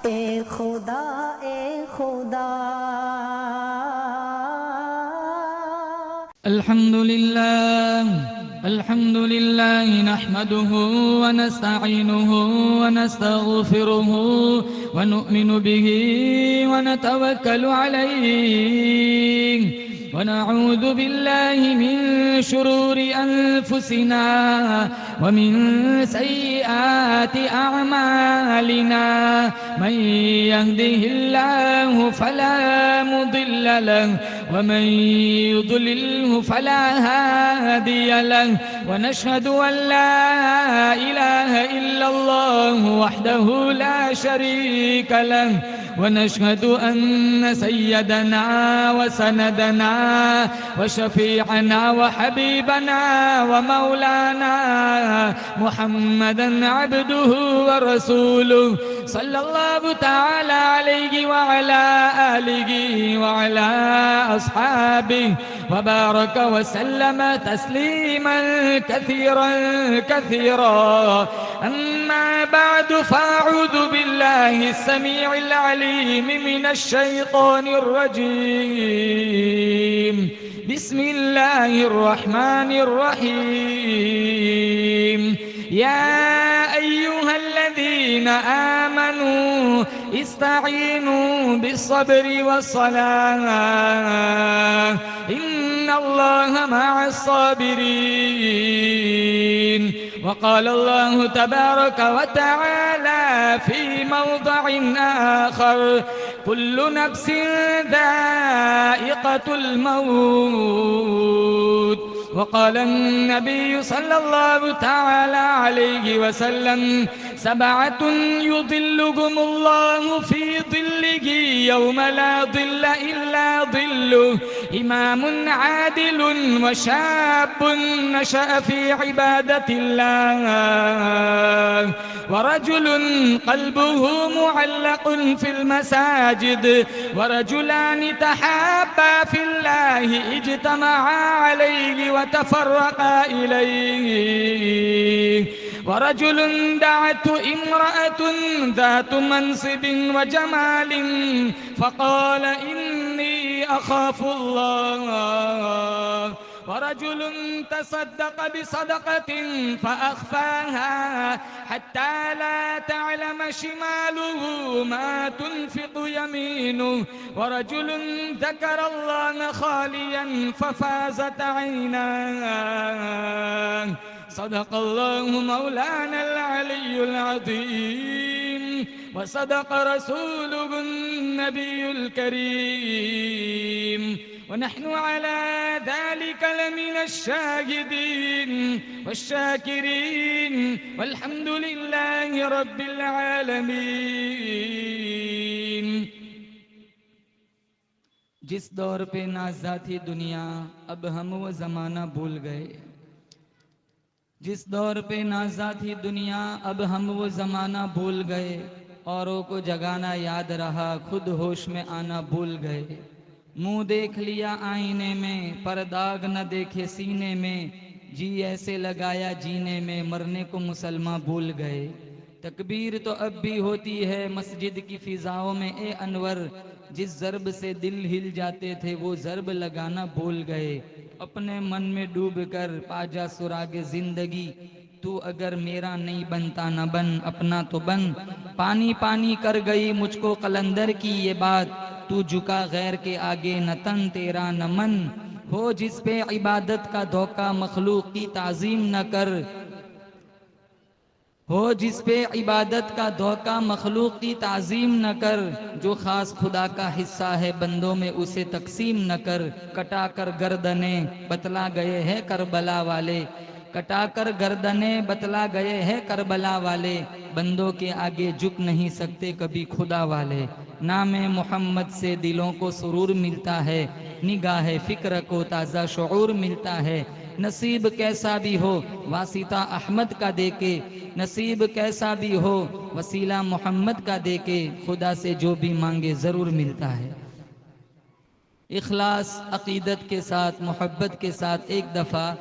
اے خدا اے خدا الحمد لله نحمده ونستعينه ونستغفره ونؤمن به ونتوكل عليه ونعوذ بالله من شرور أنفسنا ومن سيئات أعمالنا من يهده الله فلا مضل له ومن يضلله فلا هادي له ونشهد أن لا إله إلا الله وحده لا شريك له ونشهد أن سيدنا وسندنا وشفيعنا وحبيبنا ومولانا محمدا عبده ورسوله صلى الله تعالى عليه وعلى آله وعلى أصحابه وبارك وسلم تسليما كثيرا كثيرا أما بعد فأعوذ بالله السميع العليم من الشيطان الرجيم بسم الله الرحمن الرحيم يا أيها الذين آمنوا استعينوا بالصبر والصلاة إن الله مع الصابرين وقال الله تبارك وتعالى في موضع آخر كل نفس ذائقة الموت وقال النبي صلى الله تعالى عليه وسلم سبعة يظلهم الله في ظله يوم لا ظل إلا ظله إمام عادل وشاب نشأ في عبادة الله ورجل قلبه معلق في المساجد ورجلان تحابا في الله اجتمعا عليه وتفرقا إليه ورجل دعته امرأة ذات منصب وجمال فقال إني أخاف الله ورجل تصدق بصدقة فأخفاها حتى لا تعلم شماله ما تنفق يمينه ورجل ذكر الله خاليا ففازت عيناه صدق الله مولانا العلي العظيم وصدق رسوله النبي الكريم ونحن على ذلك لمن الشاهدين والشاكرين والحمد لله رب العالمين جس دور پہ نازا تھی دنیا اب ہم وہ زمانہ بھول گئے جس دور پہ نازا تھی دنیا اب ہم وہ زمانہ بھول گئے اوروں کو جگانا یاد رہا خود ہوش میں آنا بھول گئے منہ دیکھ لیا آئینے میں پر داغ نہ دیکھے سینے میں جی ایسے لگایا جینے میں مرنے کو مسلمان بھول گئے تکبیر تو اب بھی ہوتی ہے مسجد کی فضاؤں میں اے انور جس ضرب سے دل ہل جاتے تھے وہ ضرب لگانا بھول گئے اپنے من میں ڈوب کر پاجا سراغ زندگی تو اگر میرا نہیں بنتا نہ بن اپنا تو بن پانی پانی کر گئی مجھ کو قلندر کی یہ بات تو جھکا غیر کے آگے نہ تن تیرا نہ من ہو جس پہ عبادت کا دھوکہ مخلوق کی تعظیم نہ کر ہو جس پہ عبادت کا دھوکہ مخلوق کی تعظیم نہ کر جو خاص خدا کا حصہ ہے بندوں میں اسے تقسیم نہ کر کٹا کر گردنیں بتلا گئے ہیں کربلا والے کٹا کر گردنیں بتلا گئے ہیں کربلا والے بندوں کے آگے جھک نہیں سکتے کبھی خدا والے نام محمد سے دلوں کو سرور ملتا ہے نگاہ فکر کو تازہ شعور ملتا ہے نصیب کیسا بھی ہو واسطہ احمد کا دے کے نصیب کیسا بھی ہو وسیلہ محمد کا دے کے خدا سے جو بھی مانگے ضرور ملتا ہے اخلاص عقیدت کے ساتھ محبت کے ساتھ ایک دفعہ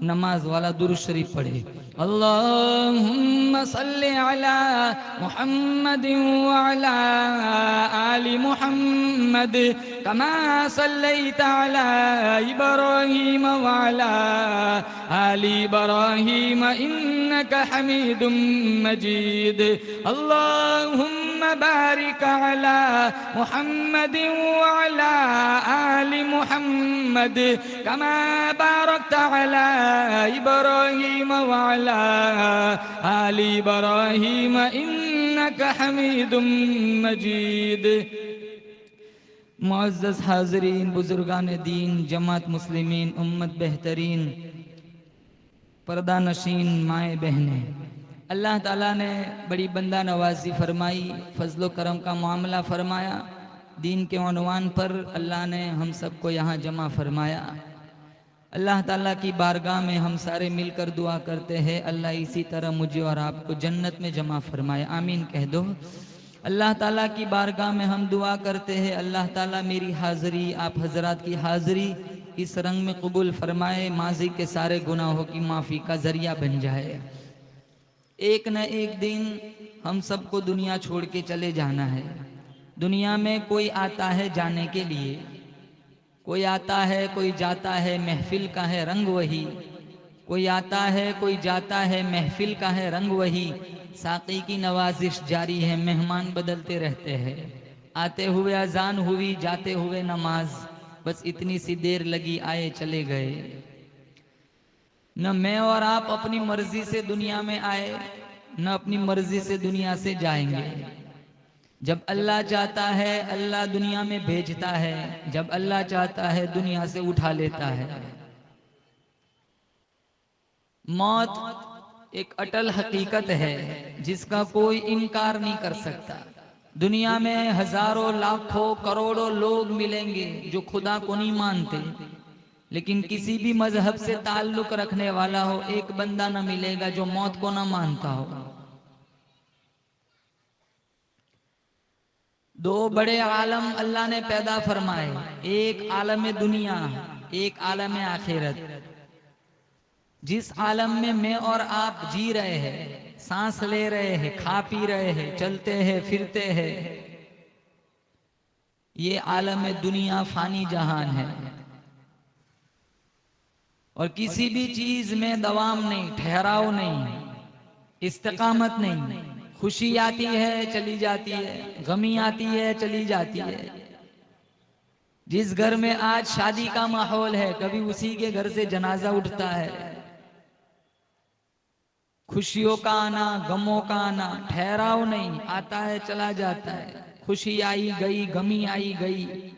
نماز والا درود شریف پڑھے. اللہم صلی علی محمد وعلی آل محمد کما صلیت علی ابراہیم وعلی آل ابراہیم انک حمید مجید. اللہم بارک علی محمد وعلی آل محمد کما بارکت علی ابراہیم وعلی آل ابراہیم انک حمید مجید. معزز حاضرین، بزرگان دین، جماعت مسلمین، امت بہترین، پردہ نشین مائیں بہنیں، اللہ تعالیٰ نے بڑی بندہ نوازی فرمائی، فضل و کرم کا معاملہ فرمایا. دین کے عنوان پر اللہ نے ہم سب کو یہاں جمع فرمایا. اللہ تعالیٰ کی بارگاہ میں ہم سارے مل کر دعا کرتے ہیں، اللہ اسی طرح مجھے اور آپ کو جنت میں جمع فرمائے. آمین کہہ دو. اللہ تعالیٰ کی بارگاہ میں ہم دعا کرتے ہیں، اللہ تعالیٰ میری حاضری، آپ حضرات کی حاضری اس رنگ میں قبول فرمائے، ماضی کے سارے گناہوں کی معافی کا ذریعہ بن جائے. ایک نہ ایک دن ہم سب کو دنیا چھوڑ کے چلے جانا ہے. دنیا میں کوئی آتا ہے جانے کے لیے، کوئی آتا ہے کوئی جاتا ہے، محفل کا ہے رنگ وہی. کوئی آتا ہے کوئی جاتا ہے، محفل کا ہے رنگ وہی. ساقی کی نوازش جاری ہے، مہمان بدلتے رہتے ہیں. آتے ہوئے اذان ہوئی، جاتے ہوئے نماز، بس اتنی سی دیر لگی، آئے چلے گئے. نہ میں اور آپ اپنی مرضی سے دنیا میں آئے، نہ اپنی مرضی سے دنیا سے جائیں گے. جب اللہ چاہتا ہے اللہ دنیا میں بھیجتا ہے، جب اللہ چاہتا ہے دنیا سے اٹھا لیتا ہے. موت ایک اٹل حقیقت ہے جس کا کوئی انکار نہیں کر سکتا. دنیا میں ہزاروں لاکھوں کروڑوں لوگ ملیں گے جو خدا کو نہیں مانتے، لیکن کسی بھی مذہب سے تعلق رکھنے والا ہو، ایک بندہ نہ ملے گا جو موت کو نہ مانتا ہو. دو بڑے عالم اللہ نے پیدا فرمائے، ایک عالم دنیا، ایک عالم آخرت. جس عالم میں اور آپ جی رہے ہیں، سانس لے رہے ہیں، کھا پی رہے ہیں، چلتے ہیں پھرتے ہیں، یہ عالم دنیا فانی جہان ہے. اور کسی بھی چیز میں دوام نہیں، ٹھہراؤ نہیں، استقامت نہیں. خوشی آتی ہے چلی جاتی ہے، غمی آتی ہے چلی جاتی ہے. جس گھر میں آج شادی کا ماحول ہے، کبھی اسی کے گھر سے جنازہ اٹھتا ہے. خوشیوں کا آنا، غموں کا آنا، ٹھہراؤ نہیں، آتا ہے چلا جاتا ہے. خوشی آئی گئی، غمی آئی گئی.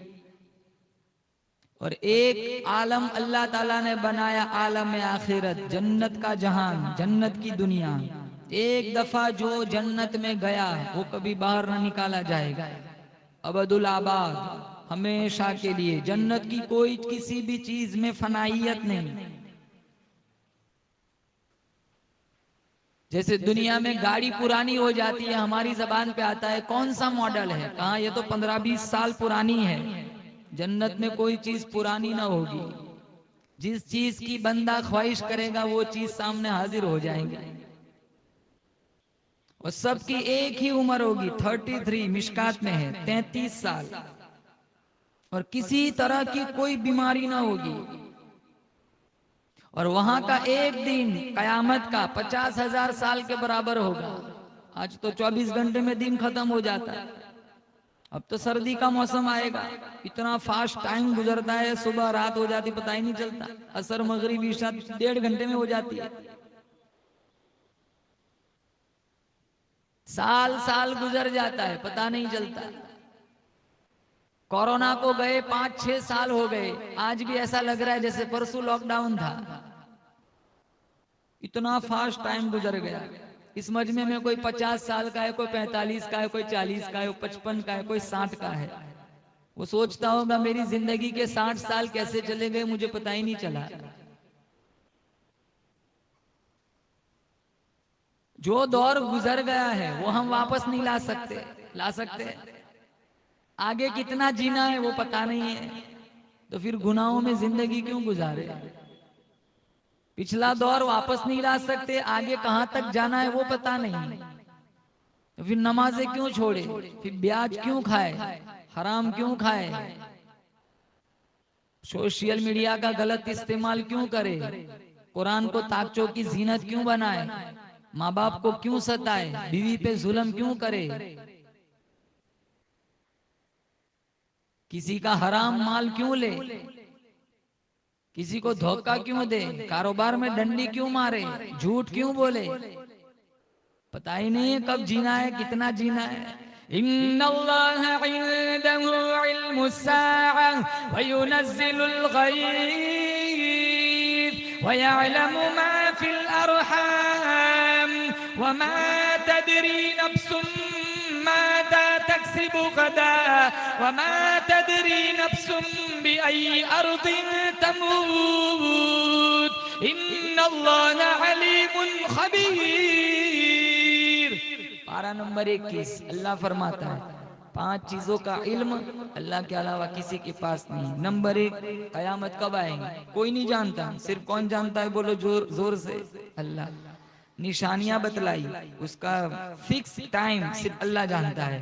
اور ایک عالم اللہ تعالیٰ نے بنایا، عالم آخرت، جنت کا جہان، جنت کی دنیا. ایک دفعہ جو جنت میں گیا وہ کبھی باہر نہ نکالا جائے گا. ابد الآباد، ہمیشہ کے لیے. جنت کی کوئی کسی بھی چیز میں فنائیت نہیں. جیسے دنیا میں گاڑی پرانی ہو جاتی ہے، ہماری زبان پہ آتا ہے کون سا ماڈل ہے، کہاں یہ تو 15-20 سال پرانی ہے. جنت میں کوئی چیز پرانی نہ ہوگی. جس چیز کی بندہ خواہش کرے گا وہ چیز سامنے حاضر ہو جائیں گے. اور سب کی ایک ہی عمر ہوگی، 33 مشکات میں ہے، 33 سال. اور کسی طرح کی کوئی بیماری نہ ہوگی. اور وہاں کا ایک دن قیامت کا 50,000 سال کے برابر ہوگا. آج تو 24 گھنٹے میں دن ختم ہو جاتا ہے. اب تو سردی کا موسم آئے گا، اتنا فاسٹ ٹائم گزرتا ہے، صبح رات ہو جاتی پتہ ہی نہیں چلتا. عصر مغرب عشاء 1.5 گھنٹے میں ہو جاتی ہے. سال سال گزر جاتا ہے، پتہ نہیں چلتا. کورونا کو گئے 5-6 سال ہو گئے، آج بھی ایسا لگ رہا ہے جیسے پرسوں لاک ڈاؤن تھا. اتنا فاسٹ ٹائم گزر گیا. اس مجمع میں کوئی 50 سال کا ہے، کوئی 45 کا ہے، کوئی 40 کا ہے، کوئی 55 کا ہے، کوئی 60 کا ہے. وہ سوچتا ہوگا میری زندگی کے 60 سال کیسے چلے گئے، مجھے پتہ ہی نہیں چلا. جو دور گزر گیا ہے وہ ہم واپس نہیں لا سکتے. آگے کتنا جینا ہے وہ پتہ نہیں ہے، تو پھر گناہوں میں زندگی کیوں گزارے. پچھلا دور واپس نہیں لا سکتے، آگے کہاں تک جانا ہے وہ پتا نہیں، پھر نمازیں کیوں چھوڑے، پھر بیاج کیوں کھائے، حرام کیوں کھائے، سوشل میڈیا کا غلط استعمال کیوں کرے، قرآن کو تاکچوں کی زینت کیوں بنائے، ماں باپ کو کیوں ستائے، بیوی پہ ظلم کیوں کرے، کسی کا حرام مال کیوں لے، کسی کو دھوکہ کیوں دے، کاروبار میں ڈنڈی کیوں مارے، جھوٹ کیوں بولے، پتہ ہی نہیں ہے کب جینا ہے، کتنا جینا ہے۔ ان اللہ عنده علم الساعة وينزل الغيث ويعلم ما في الارحام وما تدري نفس ماذا تكسب غدا وما تدري نفس بأي أرض تموت إن الله عليم خبير۔ پارہ نمبر 21 اللہ فرماتا ہے 5 چیزوں کا علم اللہ کے علاوہ کسی کے پاس نہیں۔ نمبر 1، قیامت کب آئیں گی کوئی نہیں جانتا، صرف کون جانتا ہے بولو زور سے، اللہ۔ نشانیاں بتلائی، اس کا فکس ٹائم صرف اللہ جانتا ہے۔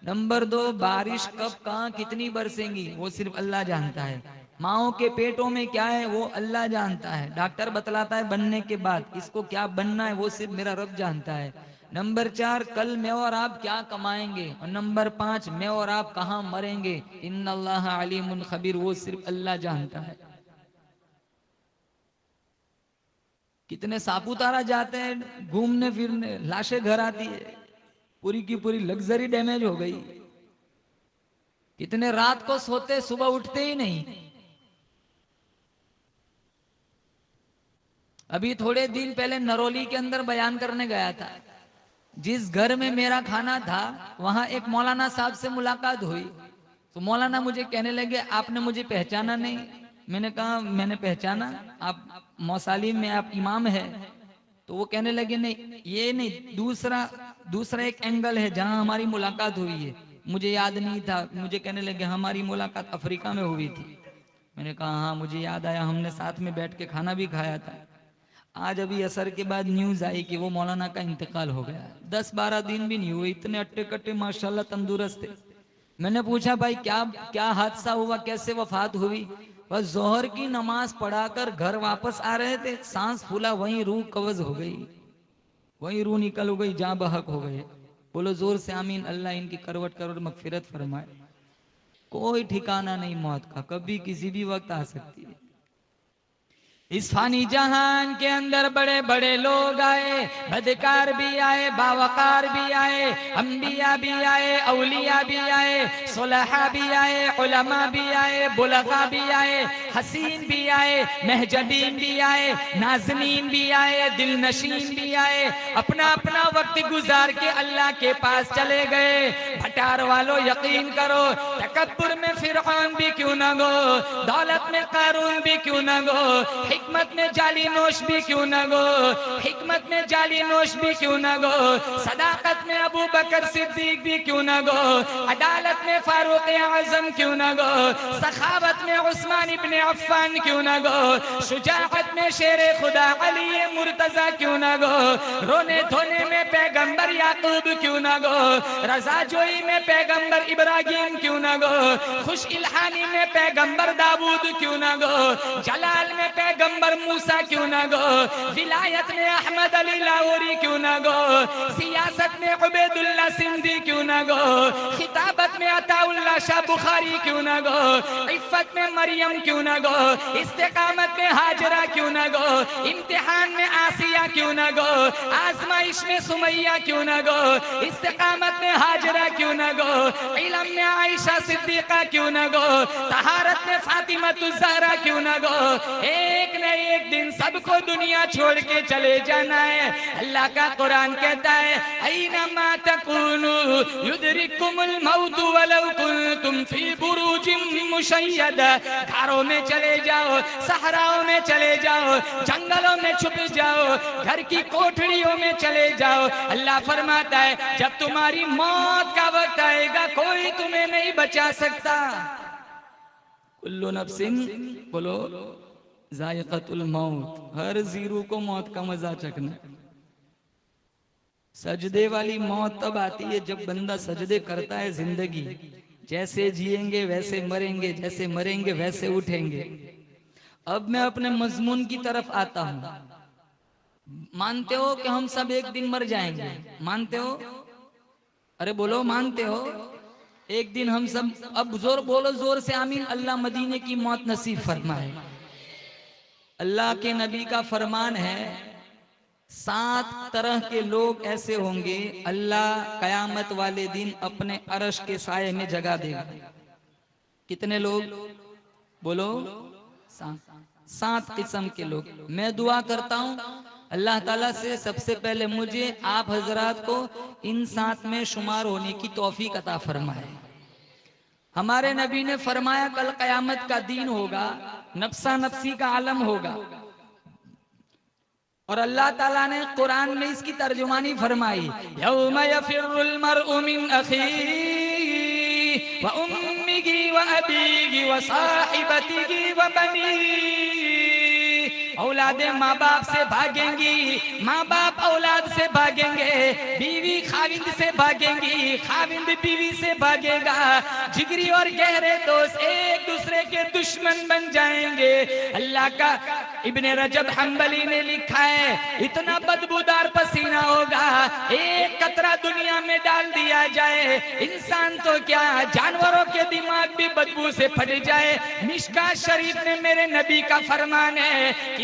نمبر 2، بارش کب کہاں کتنی برسیں گی وہ صرف اللہ جانتا ہے۔ ماؤں کے پیٹوں میں کیا ہے وہ اللہ جانتا ہے، ڈاکٹر بتلاتا ہے بننے کے بعد اس کو کیا بننا ہے وہ صرف میرا رب جانتا ہے۔ نمبر 4، کل میں اور آپ کیا کمائیں گے، اور نمبر 5، میں اور آپ کہاں مریں گے۔ ان اللہ علیم خبیر، وہ صرف اللہ جانتا ہے۔ کتنے ساپوتارہ جاتے ہیں گھومنے پھرنے، لاشیں گھر آتی ہے، پوری کی پوری لگزری ڈیمیج ہو گئی۔ کتنے رات کو سوتے صبح اٹھتے ہی نہیں۔ ابھی تھوڑے دن پہلے نرولی کے اندر بیان کرنے گیا تھا، جس گھر میں میرا کھانا تھا وہاں ایک مولانا صاحب سے ملاقات ہوئی، تو مولانا مجھے کہنے لگے آپ نے مجھے پہچانا نہیں۔ میں نے کہا میں نے پہچانا، آپ موسالیم میں آپ امام ہے۔ تو وہ کہنے لگے نہیں یہ نہیں، دوسرا ایک اینگل ہے جہاں ہماری ملاقات ہوئی ہے، مجھے یاد نہیں تھا۔ مجھے کہنے لگے ہماری ملاقات افریقہ میں ہوئی تھی۔ میں نے کہا ہاں مجھے یاد آیا، ہم نے ساتھ میں بیٹھ کے کھانا بھی کھایا تھا۔ آج ابھی عصر کے بعد نیوز آئی کہ وہ مولانا کا انتقال ہو گیا، 10-12 دن بھی نہیں ہوئے، اتنے اٹے کٹے ماشاءاللہ تندرست تھے۔ میں نے پوچھا بھائی کیا حادثہ ہوا، کیسے وفات ہوئی؟ بس ظہر کی نماز پڑھا کر گھر واپس آ رہے تھے، سانس پھولا وہیں روح قبض ہو گئی، وہیں روح نکل ہو گئی، جاں بحق ہو گئے۔ بولو زور سے آمین، اللہ ان کی کروٹ مغفرت فرمائے۔ کوئی ٹھکانہ نہیں موت کا، کبھی کسی بھی وقت آ سکتی ہے۔ اس فانی جہان کے اندر بڑے بڑے لوگ آئے، بدکار بھی آئے، باوقار بھی آئے، انبیاء بھی آئے، اولیاء بھی آئے، صلحاء بھی آئے، علماء بھی آئے، بلغاء بھی آئے، حسین بھی آئے، مہجبین بھی آئے، نازنین بھی آئے، دل نشین بھی آئے، اپنا اپنا وقت گزار کے اللہ کے پاس چلے گئے۔ بھٹار والوں یقین کرو، تکبر میں فرعون بھی کیوں نہ گو، دولت میں قارون بھی کیوں نہ گو، حکمت میں جعلی نوش بھی کیوں نہ گو، حکمت میں جعلی نوش بھی کیوں نہ گو، صداقت میں ابو بکر صدیق بھی کیوں نہ گو، عدالت میں فاروق اعظم کیوں نہ گو، سخاوت میں عثمان ابن عفان کیوں نہ گو، شجاعت میں شیر خدا علی مرتضی کیوں نہ گو، رونے دھونے میں پیغمبر یعقوب کیوں نہ گو، رضا جوئی میں پیغمبر ابراہیم کیوں نہ گو، خوش الحانی میں پیغمبر داؤد کیوں نہ گو، جلال میں پیغمبر موسیٰ کیوں نہ گو، ولایت میں احمد علی لاہوری کیوں نہ گو، سیاست میں عبید اللہ سندھی کیوں نہ گو، خطابت میں عطا اللہ شاہ بخاری کیوں نہ گو، عفت میں مریم کیوں نہ گو، استقامت میں حاجرہ کیوں نہ گو، امتحان میں آسیہ کیوں نہ گو، آزمائش میں سمیہ کیوں نہ گو، استقامت میں حاجرہ کیوں نہ گو، علم میں عائشہ صدیقہ کیوں نہ گو، طہارت میں فاطمہ الزہرا کیوں نہ گو۔ ایک نہ ایک دن سب کو دنیا چھوڑ کے چلے جانا ہے۔ اللہ کا قرآن کہتا ہے اینما تکونوا یدرککم الموت ولو کنتم فی بروج مشیدہ، گھروں میں چلے جاؤ، صحراؤں میں چلے جاؤ، جنگلوں میں چھپ جاؤ، گھر کی کوٹھڑیوں میں چلے جاؤ، اللہ فرماتا ہے جب تمہاری موت کا وقت آئے گا کوئی تمہیں نہیں بچا سکتا۔ کلو نفس، بولو ذائقۃ الموت، ہر زیرو کو موت کا مزہ چکھنا۔ سجدے والی موت تب آتی ہے جب بندہ سجدے کرتا ہے زندگی، جیسے جیئیں گے ویسے مریں گے، جیسے مریں گے ویسے اٹھیں گے۔ اب میں اپنے مضمون کی طرف آتا ہوں۔ مانتے ہو کہ ہم سب ایک دن مر جائیں گے؟ مانتے ہو؟ ارے بولو، مانتے ہو؟ ایک دن ہم سب، اب زور بولو زور سے آمین۔ اللہ مدینے کی موت نصیب فرمائے۔ اللہ کے نبی کا فرمان ہے 7 طرح کے لوگ ایسے ہوں گے اللہ قیامت والے دن اپنے عرش کے سائے میں جگہ دے گا۔ کتنے لوگ؟ بولو 7 قسم کے لوگ۔ میں دعا کرتا ہوں اللہ تعالیٰ سے سب سے پہلے مجھے آپ حضرات کو ان 7 میں شمار ہونے کی توفیق عطا فرمائے۔ ہمارے نبی نے فرمایا کل قیامت کا دین ہوگا، نفسا نفسی کا عالم ہوگا، اور اللہ تعالیٰ نے قرآن میں اس کی ترجمانی فرمائی یوم یفر المرء من اخیہ وامہ وابیہ وصاحبتہ وبنیہ۔ اولاد ماں باپ سے بھاگیں گی، ماں باپ اولاد سے بھاگیں گے، بیوی خاوند سے بھاگیں گی، خاوند بیوی سے بھاگے گا، جگری اور گہرے دوست ایک دوسرے کے دشمن بن جائیں گے۔ اللہ کا ابن رجب حنبلی نے لکھا ہے اتنا بدبودار پسینہ ہوگا، ایک قطرہ دنیا میں ڈال دیا جائے، انسان تو کیا جانوروں کے دماغ بھی بدبو سے پھٹ جائے۔ مشکات شریف میں میرے نبی کا فرمان ہے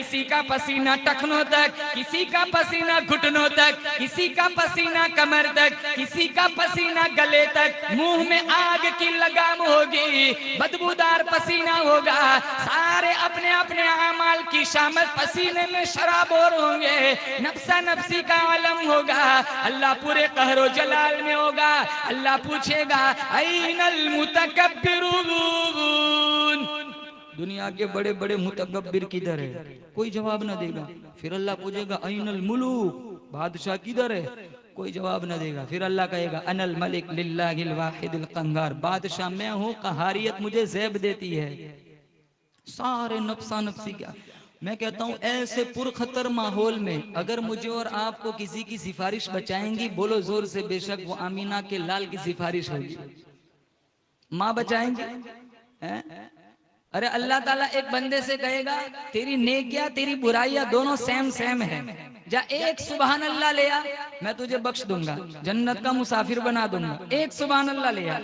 کسی کا پسینہ ٹخنوں تک، کسی کا پسینہ گھٹنوں تک، کسی کا پسینہ کمر تک، کسی کا پسینہ گلے تک، منہ میں آگ کی لگام ہوگی، بدبودار پسینہ ہوگا، سارے اپنے اپنے اعمال کی شامت پسینے میں شرابور ہوں گے، نفسا نفسی کا عالم ہوگا، اللہ پورے قہر و جلال میں ہوگا۔ اللہ پوچھے گا این المتکبرون، دنیا کے بڑے بڑے متکبر کدھر ہے؟ کوئی جواب نہ دے گا۔ پھر اللہ پوچھے گا این الملوک، بادشاہ کدھر ہے؟ کوئی جواب نہ دے گا۔ پھر اللہ کہے گا انا الملک للہ الواحد القہار، بادشاہ میں ہوں، قہاریت مجھے زیب دیتی ہے۔ سارے نفسا نفسی کیا۔ میں کہتا ہوں ایسے پرخطر ماحول میں اگر مجھے اور آپ کو کسی کی سفارش بچائیں گی، بولو زور سے بے شک وہ آمینہ کے لال کی سفارش ہوگی۔ ماں بچائیں گی؟ ارے اللہ تعالیٰ ایک بندے سے کہے گا تیری نیکیاں تیری برائیاں دونوں سیم سیم ہیں، جا ایک سبحان اللہ لے آ، میں تجھے بخش دوں گا، جنت کا مسافر بنا دوں گا، ایک سبحان اللہ لے آ۔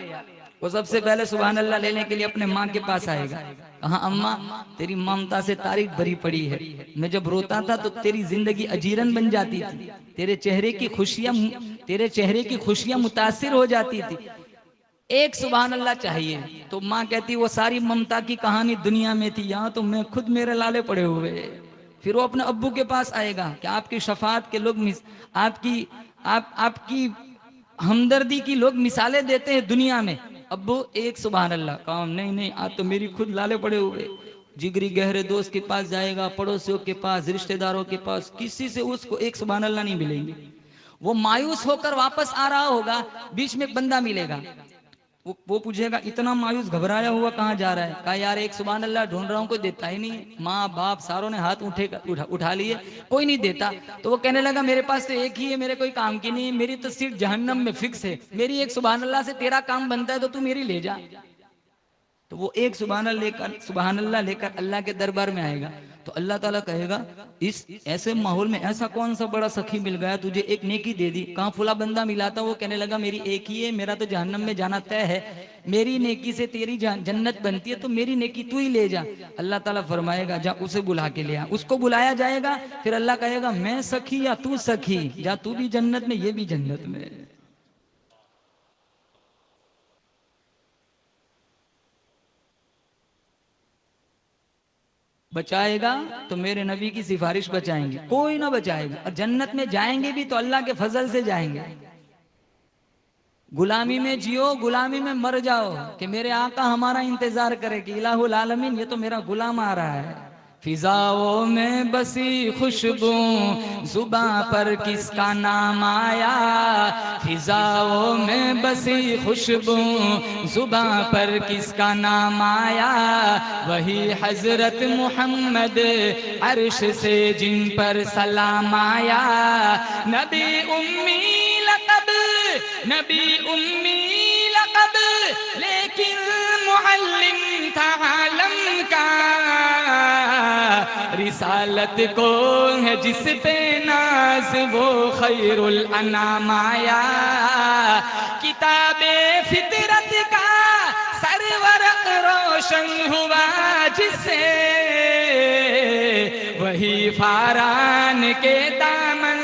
وہ سب سے پہلے سبحان اللہ لینے کے لیے اپنے ماں کے پاس آئے گا، کہاں اماں تیری ممتا سے تاریخ بھری پڑی ہے، میں جب روتا تھا تو تیری زندگی اجیرن بن جاتی تھی، تیرے چہرے کی خوشیاں متاثر ہو جاتی تھی، ایک سبحان اللہ چاہیے۔ تو ماں کہتی وہ ساری ممتا کی کہانی دنیا میں تھی، یہاں تو میں خود میرے لالے پڑے ہوئے۔ پھر وہ اپنے ابو کے پاس آئے گا کہ آپ کی شفاعت کے لوگ آپ کی ہمدردی کی لوگ مثالیں دیتے ہیں دنیا میں، ابو ایک سبحان اللہ، کہا نہیں آج تو میری خود لالے پڑے ہوئے۔ جگری گہرے دوست کے پاس جائے گا، پڑوسیوں کے پاس، رشتہ داروں کے پاس، کسی سے اس کو ایک سبحان اللہ نہیں ملیں گے۔ وہ مایوس ہو کر واپس آ رہا ہوگا، بیچ میں ایک بندہ ملے گا، وہ پوچھے گا اتنا مایوس گھبرایا ہوا کہاں جا رہا ہے؟ کہا یار ایک سبحان اللہ ڈھونڈ رہا ہوں، کوئی دیتا ہی نہیں، ماں باپ ساروں نے ہاتھ اٹھا لیے، کوئی نہیں دیتا۔ تو وہ کہنے لگا میرے پاس تو ایک ہی ہے، میرے کوئی کام کی نہیں ہے، میری تو سیٹ جہنم میں فکس ہے، میری ایک سبحان اللہ سے تیرا کام بنتا ہے تو تو میری لے جا۔ تو وہ ایک سبحان اللہ لے کر اللہ کے دربار میں آئے گا، تو اللہ تعالیٰ کہے گا اس ایسے ماحول میں ایسا کون سا بڑا سخی مل گیا تجھے ایک نیکی دے دی؟ کہاں فلاں بندہ ملا تھا، وہ کہنے لگا میری ایک ہی ہے، میرا تو جہنم میں جانا طے ہے، میری نیکی سے تیری جنت بنتی ہے، تو میری نیکی تو ہی لے جا۔ اللہ تعالیٰ فرمائے گا جا اسے بلا کے لے آ۔ اس کو بلایا جائے گا، پھر اللہ کہے گا میں سخی یا تو سخی، جا تو بھی جنت میں یہ بھی جنت میں۔ بچائے گا تو میرے نبی کی سفارش بچائیں گے، کوئی نہ بچائے گا، اور جنت میں جائیں گے بھی تو اللہ کے فضل سے جائیں گے۔ غلامی میں جیو، غلامی میں مر جاؤ، کہ میرے آقا ہمارا انتظار کرے کہ الہ العالمین یہ تو میرا غلام آ رہا ہے، فضاؤں میں بسی خوشبو زباں پر کس کا نام آیا، فضاؤں میں بسی خوشبو زباں پر کس کا نام آیا، وہی حضرت محمد عرش سے جن پر سلام آیا، نبی امی لقب، نبی امی لقب، لیکن معلم تھا عالم کا، رسالت کو ہے جس پہ ناز وہ خیر الانام آیا، کتاب فطرت کا سرور روشن ہوا جس سے، وہی فاران کے دامن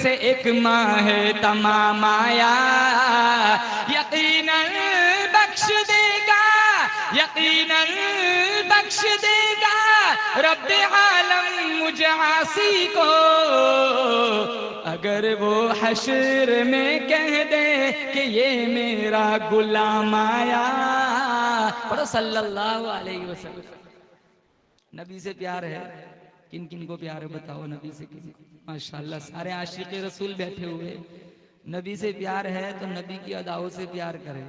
سے ایک ماہ تمام آیا، یقیناً بخش دے گا، یقیناً بخش دے گا رب عالم مجھ عاصی کو، اگر وہ حشر میں کہہ دے کہ یہ میرا غلام آیا۔ پڑھو صلی اللہ علیہ وسلم۔ نبی سے پیار ہے، کن کن کو پیار ہے بتاؤ؟ نبی سے کن؟ ماشاءاللہ سارے عاشق رسول بیٹھے ہوئے۔ نبی سے پیار ہے تو نبی کی اداؤں سے پیار کرے۔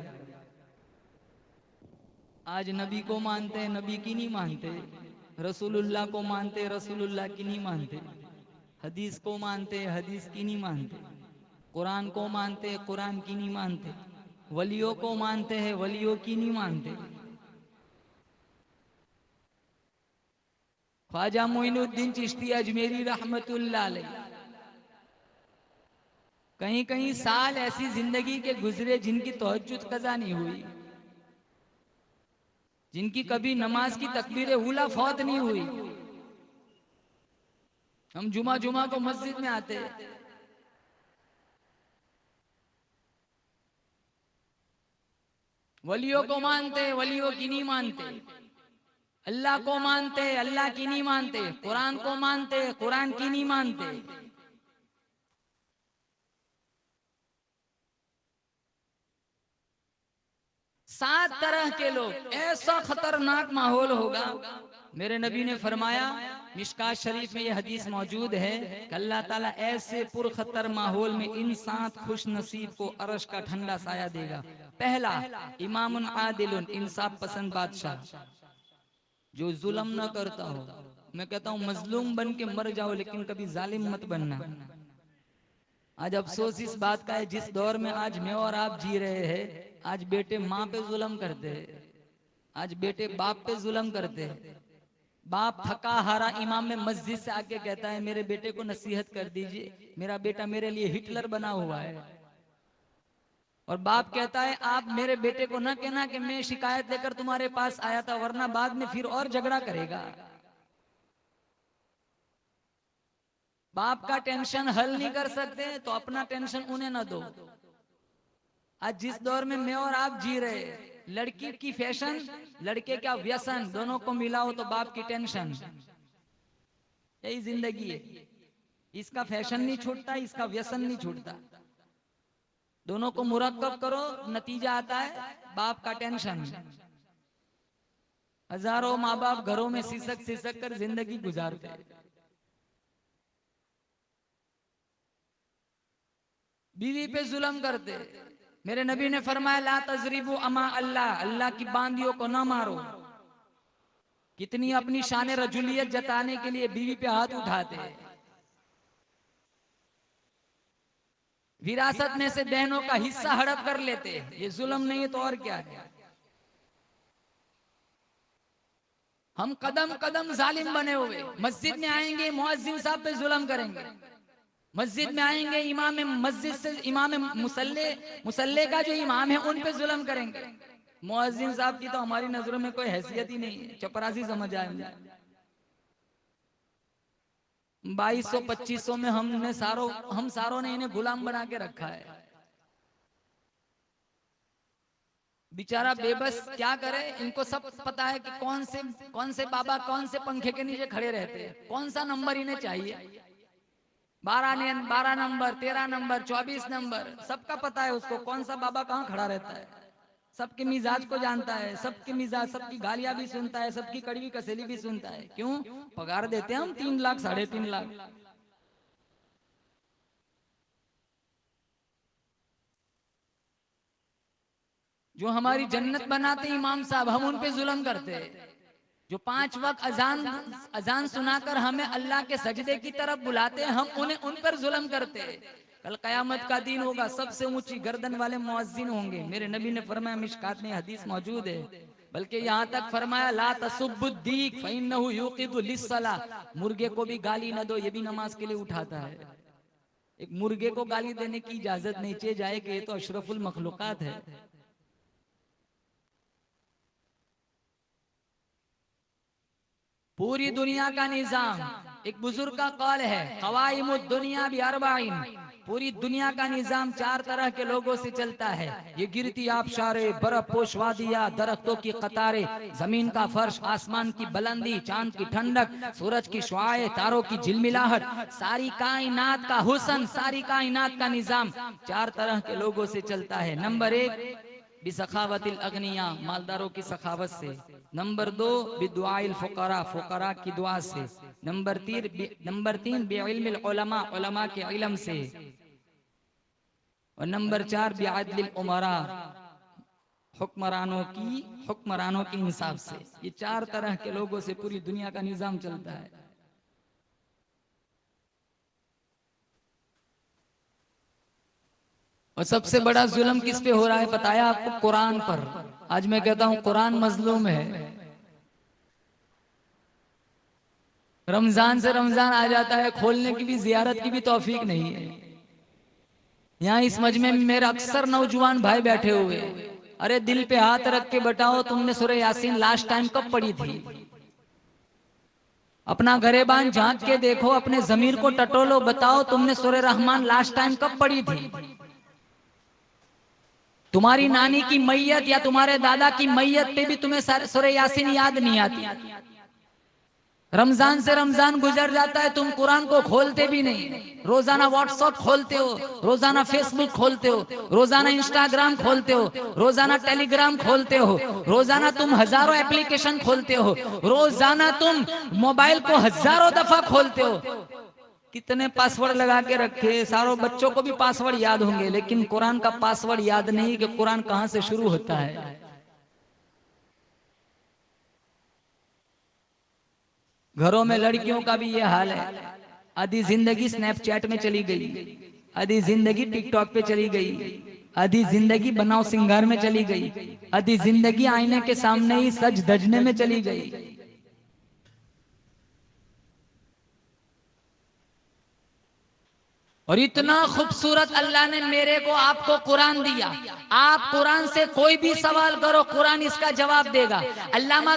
آج نبی کو مانتے ہیں، نبی کی نہیں مانتے، رسول اللہ کو مانتے، رسول اللہ کی نہیں مانتے، حدیث کو مانتے، حدیث کی نہیں مانتے، قرآن کو مانتے، قرآن کی نہیں مانتے، ولیوں کو مانتے ہیں، ولیوں کی نہیں مانتے۔ خواجہ معین الدین چشتی اجمیری رحمت اللہ علیہ، کہیں کہیں سال ایسی زندگی کے گزرے جن کی تہجد قضا نہیں ہوئی، جن کی کبھی نماز کی تکبیر اولیٰ فوت نہیں ہوئی۔ ہم جمعہ جمعہ کو مسجد میں آتے، ولیوں کو مانتے، ولیوں کی نہیں مانتے، اللہ کو مانتے، اللہ کی نہیں مانتے، قرآن کو مانتے، قرآن کی نہیں مانتے۔ 7 طرح کے لوگ، ایسا خطرناک ماحول ہوگا۔ میرے نبی نے فرمایا، مشکات شریف میں یہ حدیث موجود ہے کہ اللہ تعالیٰ ایسے پرخطر ماحول میں ان 7 خوش نصیب کو عرش کا ٹھنڈا سایہ دے گا۔ پہلا، امام عادل، انصاف پسند بادشاہ جو ظلم نہ کرتا ہو۔ میں کہتا ہوں مظلوم بن کے مر جاؤ لیکن کبھی ظالم مت بننا۔ آج افسوس اس بات کا ہے، جس دور میں آج میں اور آپ جی رہے ہیں، آج بیٹے ماں پہ ظلم کرتے ہیں، آج بیٹے باپ پہ ظلم کرتے ہیں۔ باپ تھکا ہارا امام میں مسجد سے آکے کہتا ہے میرے بیٹے کو نصیحت کر دیجئے، میرا بیٹا میرے لیے ہٹلر بنا ہوا ہے۔ اور باپ کہتا ہے آپ میرے بیٹے کو نہ کہنا کہ میں شکایت لے کر تمہارے پاس آیا تھا، ورنہ بعد میں پھر اور جھگڑا کرے گا۔ باپ کا ٹینشن حل نہیں کر سکتے تو اپنا ٹینشن انہیں نہ دو۔ آج جس دور میں میں اور آپ جی رہے، لڑکی کی فیشن، لڑکے کا ویسن، دونوں کو ملاؤ تو باپ کی ٹینشن۔ یہی زندگی ہے، اس کا فیشن نہیں چھوٹتا، اس کا ویسن نہیں چھوٹتا، دونوں کو مرکب کرو نتیجہ آتا ہے باپ کا ٹینشن۔ ہزاروں ماں باپ گھروں میں سسک سسک کر زندگی گزارتے ہیں۔ بیوی پہ ظلم کرتے، میرے نبی نے فرمایا لا تضربوا اما اللہ، اللہ کی باندیوں کو نہ مارو۔ کتنی اپنی شان رجولیت جتانے کے لیے بیوی پہ ہاتھ اٹھاتے، وراثت میں سے بہنوں کا حصہ ہڑپ کر لیتے۔ یہ ظلم نہیں ہے تو اور کیا ہے؟ ہم قدم قدم ظالم بنے ہوئے، مسجد میں آئیں گے مؤذن صاحب پہ ظلم کریں گے، مسجد میں آئیں گے امام مسجد سے، امام مسلح کا جو امام ہے ان پہ ظلم کریں گے۔ مؤذن صاحب کی تو ہماری نظروں میں کوئی حیثیت ہی نہیں ہے، چپراسی سمجھ آئیں گے۔ 2200-2500 میں ہم ساروں نے انہیں غلام بنا کے رکھا ہے۔ بیچارہ بے بس کیا کرے، ان کو سب پتا ہے کہ کون سے بابا کون سے پنکھے کے نیچے کھڑے رہتے ہیں، کون سا نمبر انہیں چاہیے، 12 نمبر، 13 نمبر، 24 نمبر، سب کا پتا ہے اس کو کون سا بابا کہاں کھڑا رہتا ہے۔ سب کے مزاج کو جانتا ہے، سب کے مزاج، سب کی گالیاں بھی سنتا ہے، سب کی کڑوی کسیلی بھی سنتا ہے. کیوں؟ پگار دیتے ہیں ہم 3 لاکھ 3.5 لاکھ. جو ہماری جنت بناتے امام صاحب، ہم ان پہ ظلم کرتے. جو 5 وقت اذان سنا کر ہمیں اللہ کے سجدے کی طرف بلاتے، ہم انہیں ان پر ظلم کرتے. کل قیامت کا دن ہوگا، سب سے اونچی گردن والے مؤذن ہوں گے. میرے نبی نے فرمایا، مشکات میں حدیث موجود ہے، بلکہ یہاں تک فرمایا لا تسبوا الدیک فإنه یوقظ للصلاۃ. مرغے کو بھی گالی نہ دو، یہ بھی نماز کے لیے اٹھاتا ہے. ایک مرغے کو گالی دینے کی اجازت نہیں چاہیے جائے کہ یہ تو اشرف المخلوقات ہے. پوری دنیا کا نظام، ایک بزرگ کا قول ہے، قوائم الدنیا باربعین. پوری دنیا کا نظام 4 طرح کے لوگوں سے چلتا ہے. یہ گرتی آبشاریں، برف پوش وادیاں، درختوں کی قطاریں، زمین کا فرش، آسمان کی بلندی، چاند کی ٹھنڈک، سورج کی شعاعیں، تاروں کی جھلملاہٹ، ساری کائنات کا حسن، ساری کائنات کا نظام 4 طرح کے لوگوں سے چلتا ہے. نمبر 1 بسخاوت الاغنیاء، مالداروں کی سخاوت سے. نمبر 2 بدعاء الفقراء، فقراء کی دعا سے. نمبر 3 بعلم العلماء، علماء کے علم سے. اور نمبر 4 بعدل الامراء، حکمرانوں کی انصاف سے. یہ 4 طرح کے لوگوں سے پوری دنیا کا نظام چلتا ہے. اور سب سے بڑا ظلم کس پہ ہو رہا ہے بتایا آپ کو؟ قرآن پر. آج میں کہتا ہوں قرآن مظلوم ہے. رمضان سے رمضان آ جاتا ہے، کھولنے کی بھی، زیارت کی بھی توفیق نہیں ہے. یہاں اس مجمع میں میرے اکثر نوجوان بھائی بیٹھے ہوئے. ارے دل پہ ہاتھ رکھ کے بتاؤ، تم نے سورہ یاسین لاسٹ ٹائم کب پڑھی تھی؟ اپنا گریبان جھانک کے دیکھو، اپنے ضمیر کو ٹٹولو، بتاؤ تم نے سورہ رحمان لاسٹ ٹائم کب پڑھی تھی؟ تمہاری نانی کی میت یا تمہارے دادا کی میت پہ بھی تمہیں سورہ یاسین یاد نہیں آتی. رمضان سے رمضان گزر جاتا ہے، تم قرآن کو کھولتے بھی نہیں. روزانہ واٹس ایپ کھولتے ہو، روزانہ فیس بک کھولتے ہو، روزانہ انسٹاگرام کھولتے ہو، روزانہ ٹیلی گرام کھولتے ہو، روزانہ تم ہزاروں اپلیکیشن کھولتے ہو، روزانہ تم موبائل کو ہزاروں دفعہ کھولتے ہو. کتنے پاسورڈ لگا کے رکھے، ساروں بچوں کو بھی پاسورڈ یاد ہوں گے، لیکن قرآن کا پاسورڈ یاد نہیں کہ قرآن کہاں سے شروع ہوتا ہے. گھروں میں لڑکیوں کا بھی یہ حال ہے. آدھی زندگی سنیپ چیٹ میں چلی گئی، آدھی زندگی ٹک ٹاک پہ چلی گئی، آدھی زندگی بناؤ سنگار میں چلی گئی، آدھی زندگی آئینے کے سامنے ہی سج دجنے میں چلی گئی. اور اتنا خوبصورت اللہ نے میرے کو آپ کو قرآن دیا. آپ قرآن سے کوئی بھی سوال کرو، قرآن اس کا جواب دے گا. علامہ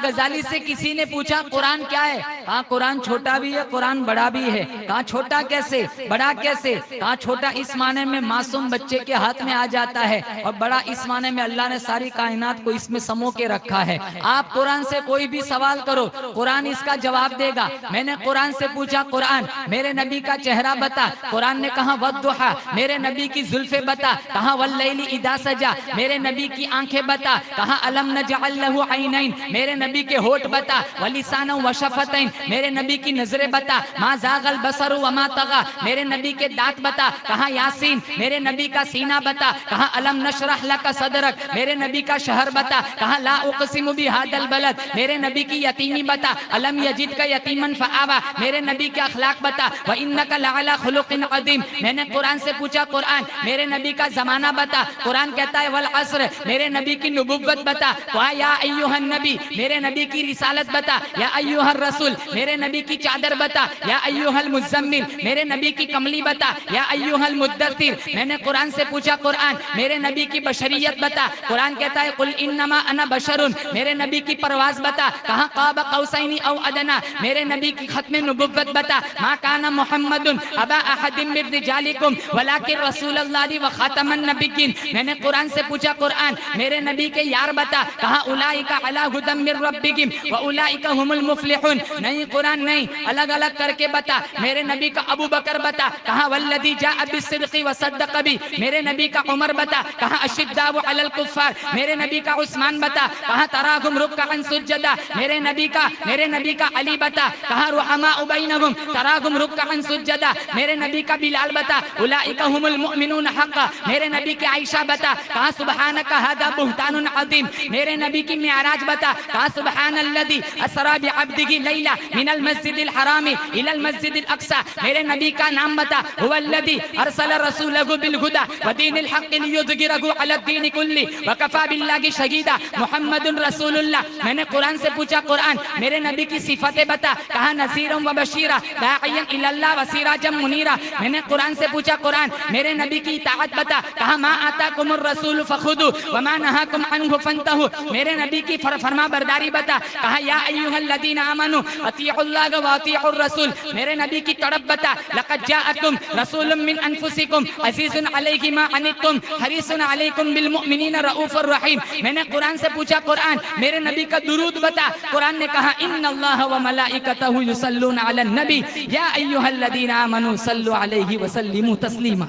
غزالی سے کسی نے پوچھا قرآن کیا ہے؟ کہا قرآن چھوٹا بھی ہے، قرآن بڑا بھی ہے. کہا چھوٹا کیسے، بڑا کیسے؟ کہا چھوٹا اس معنی میں معصوم بچے کے ہاتھ میں آ جاتا ہے، اور بڑا اس معنی میں اللہ نے ساری کائنات کو اس میں سمو کے رکھا ہے. آپ قرآن سے کوئی بھی سوال کرو، قرآن اس کا جواب دے گا. میں نے قرآن سے پوچھا قرآن میرے نبی کا چہرہ بتا، قرآن نے کہا والضحیٰ. میرے نبی کی زلفیں بتا، کہا واللیل اذا سجا. میرے نبی کی آنکھیں بتا، کہا الم نجعل لہ عینین. میرے نبی کے ہونٹ بتا، ولسانا وشفتین. میرے نبی کی نظریں بتا، ما زاغ البصر وما طغى. میرے نبی کے دانت بتا، کہا یاسین. میرے نبی کا سینہ بتا، کہا الم نشرح لک صدرک. میرے نبی کا شہر بتا، کہا لا اقسم بہذا البلد. میرے نبی کی یتیمی بتا، الم یجدک یتیما فآویٰ. میرے نبی کے اخلاق بتا، وانک لعلی خلق عظیم. میں نے قرآن سے پوچھا قرآن میرے نبی کا زمانہ بتا. قرآن کہتا ہے والعصر. میرے نبی کی نبوت بتا، کہا یا ایھا النبی. میرے نبی کی رسالت بتا، یا ایھا الرسول. میرے نبی کی چادر بتا، یا ایھا المزمل. میرے نبی کی کملی بتا، یا ایھا المدثر. میں نے قرآن سے پوچھا قرآن میرے نبی کی بشریت بتا. قرآن کہتا ہے قل انما انا بشر. میرے نبی کی پرواز بتا، کہا قاب قوسین او ادنی. میرے نبی کی ختم نبوت بتا، ما کان محمد محمد ابا احد من رجالکم ولکن رسول اللہ و خاتم النبیین. میں نے قرآن سے پوچھا قرآن میرے نبی کے یار بتا, کہا اولئک علی ھدی من ربکم واولئک هم المفلحون. نہیں قرآن نہیں, الگ الگ کر کے بتا. میرے نبی کا ابو بکر بتا, کہا والذی جاء بالصدق وصدق بہ. میرے نبی کا عمر بتا, کہا اشداء علی الکفار. میرے نبی کا عثمان بتا, کہا تراہم رکعا سجدا. میرے نبی کا علی بتا, کہا رحماء بینہم تراہم رکعا سجدا. میرے نبی کا بلال بتا, اولئک هم المؤمنون حقا. میرے نبی کی عائشہ بتا, کہا سبحانک ھذا بہتان عظیم. میرے نبی کی معراج بتا, کہا سبحان الذی اسری بعبدہ لیلا من المسجد الحرام الی المسجد الاقصی. میرے نبی کا نام بتا, هو الذی ارسل رسولہ بالہدی ودین الحق لیظہرہ علی الدین کلہ وکفی باللہ شہیدا محمد رسول اللہ. میں نے قرآن سے پوچھا قرآن میرے نبی کی صفتیں بتا, کہا نذیرا و بشیرا داعیا الی اللہ و سراجا منیرا. میں نے قرآن سے پوچھا قرآن میرے نبی کی اطاعت بتا, کہا ما آتاکم الرسول فخذوا وما نہاکم عنہ فانتہوا. میرے نبی کی فرما برداری بتا, کہا یا ایھا الذین آمنوا اطیعوا اللہ و اطیعوا الرسول. میرے نبی کی تڑپ بتا, لقد جاءکم رسول من انفسکم عزیز علیہ ما عنتم حریص علیکم بالمؤمنین رؤوف الرحیم. میں نے قرآن سے پوچھا قرآن میرے نبی کا درود بتا. قرآن نے کہا ان اللہ و ملائکتہ یصلون علی النبی یا ایھا الذین آمنوا صلوا علیہ وسلموا تسلیما.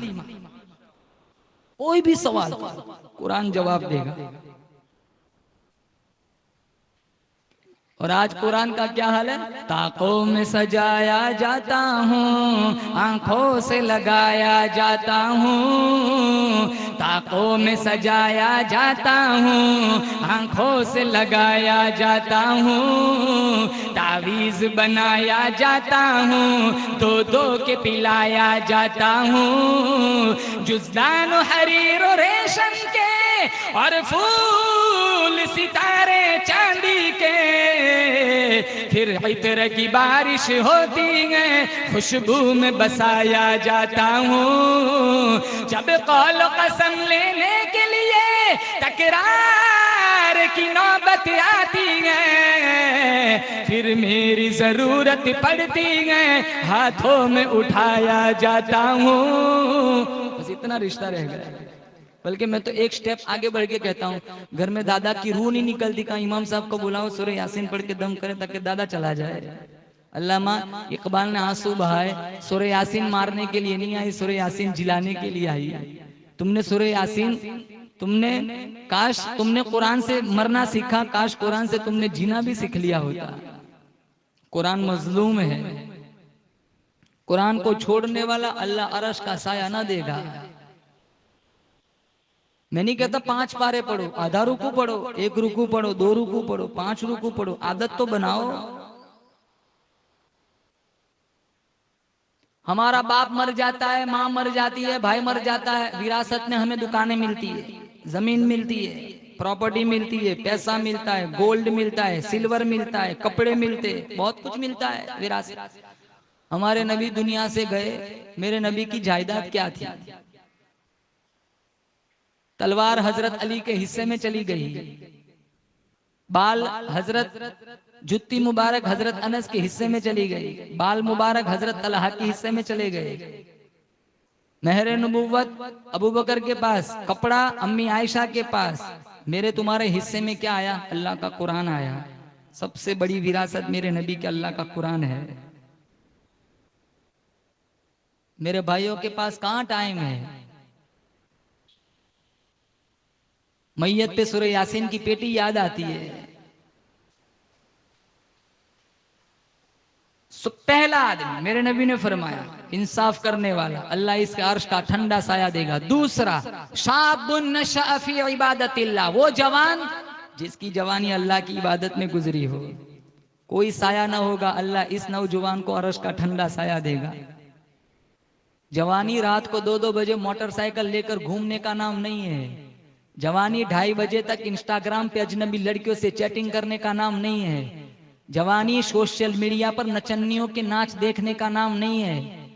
کوئی بھی سوال قرآن جواب دے گا. اور آج قرآن کا کیا حال ہے؟ طاقوں میں سجایا جاتا ہوں, آنکھوں سے لگایا جاتا ہوں. طاقوں میں سجایا جاتا ہوں, آنکھوں سے لگایا جاتا ہوں. تعویذ بنایا جاتا ہوں, دو دو کے پلایا جاتا ہوں. جزدان و حریر و ریشم کے اور پھول ستارے چاندی کے, پھر عطر کی بارش ہوتی ہے, خوشبو میں بسایا جاتا ہوں. جب قول قسم لینے کے لیے تکرار کی نوبت آتی ہے, پھر میری ضرورت پڑتی ہے, ہاتھوں میں اٹھایا جاتا ہوں. بس اتنا رشتہ رہ گیا. بلکہ میں تو ایک سٹیپ آگے بڑھ کے کہتا ہوں, گھر میں دادا کی روح نہیں نکلتی, کہاں امام صاحب کو بلاؤ سورہ یاسین پڑھ کے دم کرے تاکہ دادا چلا جائے. علامہ اقبال نے آنسو بہائے, سورہ یاسین مارنے کے لیے نہیں آئی, سورہ یاسین جلانے کے لیے آئی. تم نے سورہ یاسین کاش تم نے قرآن سے مرنا سیکھا, کاش قرآن سے تم نے جینا بھی سیکھ لیا ہوتا. قرآن مظلوم ہے. قرآن کو چھوڑنے والا اللہ عرش کا سایہ نہ دے گا. میں نہیں کہتا 5 پارے پڑھو, آدھا رکوع پڑھو, 1 رکوع پڑھو, 2 رکوع پڑھو, 5 رکوع پڑھو, عادت تو بناؤ. ہمارا باپ مر جاتا ہے, ماں مر جاتی ہے, بھائی مر جاتا ہے, وراثت میں ہمیں دکانیں ملتی ہے, زمین ملتی ہے, پراپرٹی ملتی ہے, پیسہ ملتا ہے, گولڈ ملتا ہے, سلور ملتا ہے, کپڑے ملتے ہیں, بہت کچھ ملتا ہے وراثت. ہمارے نبی دنیا سے گئے, میرے نبی کی جائیداد کیا تھی؟ تلوار حضرت علی کے حصے میں چلی گئی, بال حضرت جتی مبارک حضرت انس کے حصے میں چلی گئی, بال مبارک حضرت طلحہ کے حصے میں چلے گئے. مہر نبوت ابو بکر کے پاس, کپڑا امی عائشہ کے پاس. میرے تمہارے حصے میں کیا آیا؟ اللہ کا قرآن آیا. سب سے بڑی وراثت میرے نبی کے اللہ کا قرآن ہے. میرے بھائیوں کے پاس کہاں ٹائم ہے؟ میت پہ سورہ یاسین کی پیٹی یاد آتی ہے. پہلا آدمی میرے نبی نے فرمایا انصاف کرنے والا, اللہ اس کے عرش کا ٹھنڈا سایہ دے گا. دوسرا شاب نشأ فی عبادت اللہ, وہ جوان جس کی جوانی اللہ کی عبادت میں گزری ہو. کوئی سایہ نہ ہوگا, اللہ اس نوجوان کو عرش کا ٹھنڈا سایہ دے گا. جوانی رات کو 2-2 بجے موٹر سائیکل لے کر گھومنے کا نام نہیں ہے. جوانی 2:30 بجے تک انسٹاگرام پہ اجنبی لڑکیوں سے چیٹنگ کرنے کا نام نہیں ہے. جوانی سوشل میڈیا پر نچنیوں کے ناچ دیکھنے کا نام نہیں ہے.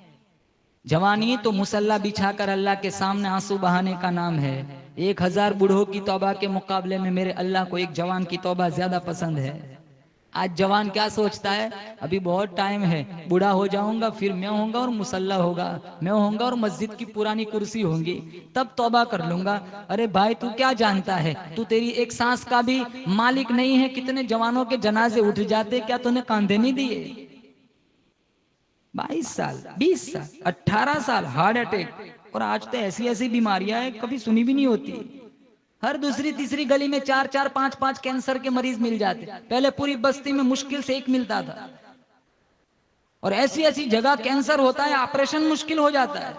جوانی تو مصلی بچھا کر اللہ کے سامنے آنسو بہانے کا نام ہے. 1000 بوڑھوں کی توبہ کے مقابلے میں میرے اللہ کو ایک جوان کی توبہ زیادہ پسند ہے. آج جوان کیا سوچتا ہے؟ ابھی بہت ٹائم ہے، بوڑھا ہو جاؤں گا، پھر میں ہوں گا اور مصلی ہوگا، میں ہوں گا اور مسجد کی پرانی کرسی ہوں گی، تب توبہ کر لوں گا۔ ارے بھائی تو کیا جانتا ہے؟ تو تیری ایک سانس کا بھی مالک نہیں ہے۔ کتنے جوانوں کے جنازے اٹھ جاتے، کیا تو نے کاندھے نہیں دیے؟ 22 سال، 20 سال، 18 سال ہارٹ اٹیک، اور آج تو ایسی ایسی بیماریاں ہیں کبھی سنی بھی نہیں ہوتی۔ ہر دوسری تیسری گلی میں 4 4 5 5 کینسر کے مریض مل جاتے، پہلے پوری بستی میں مشکل سے ایک ملتا تھا، اور ایسی ایسی جگہ کینسر ہوتا ہے آپریشن مشکل ہو جاتا ہے۔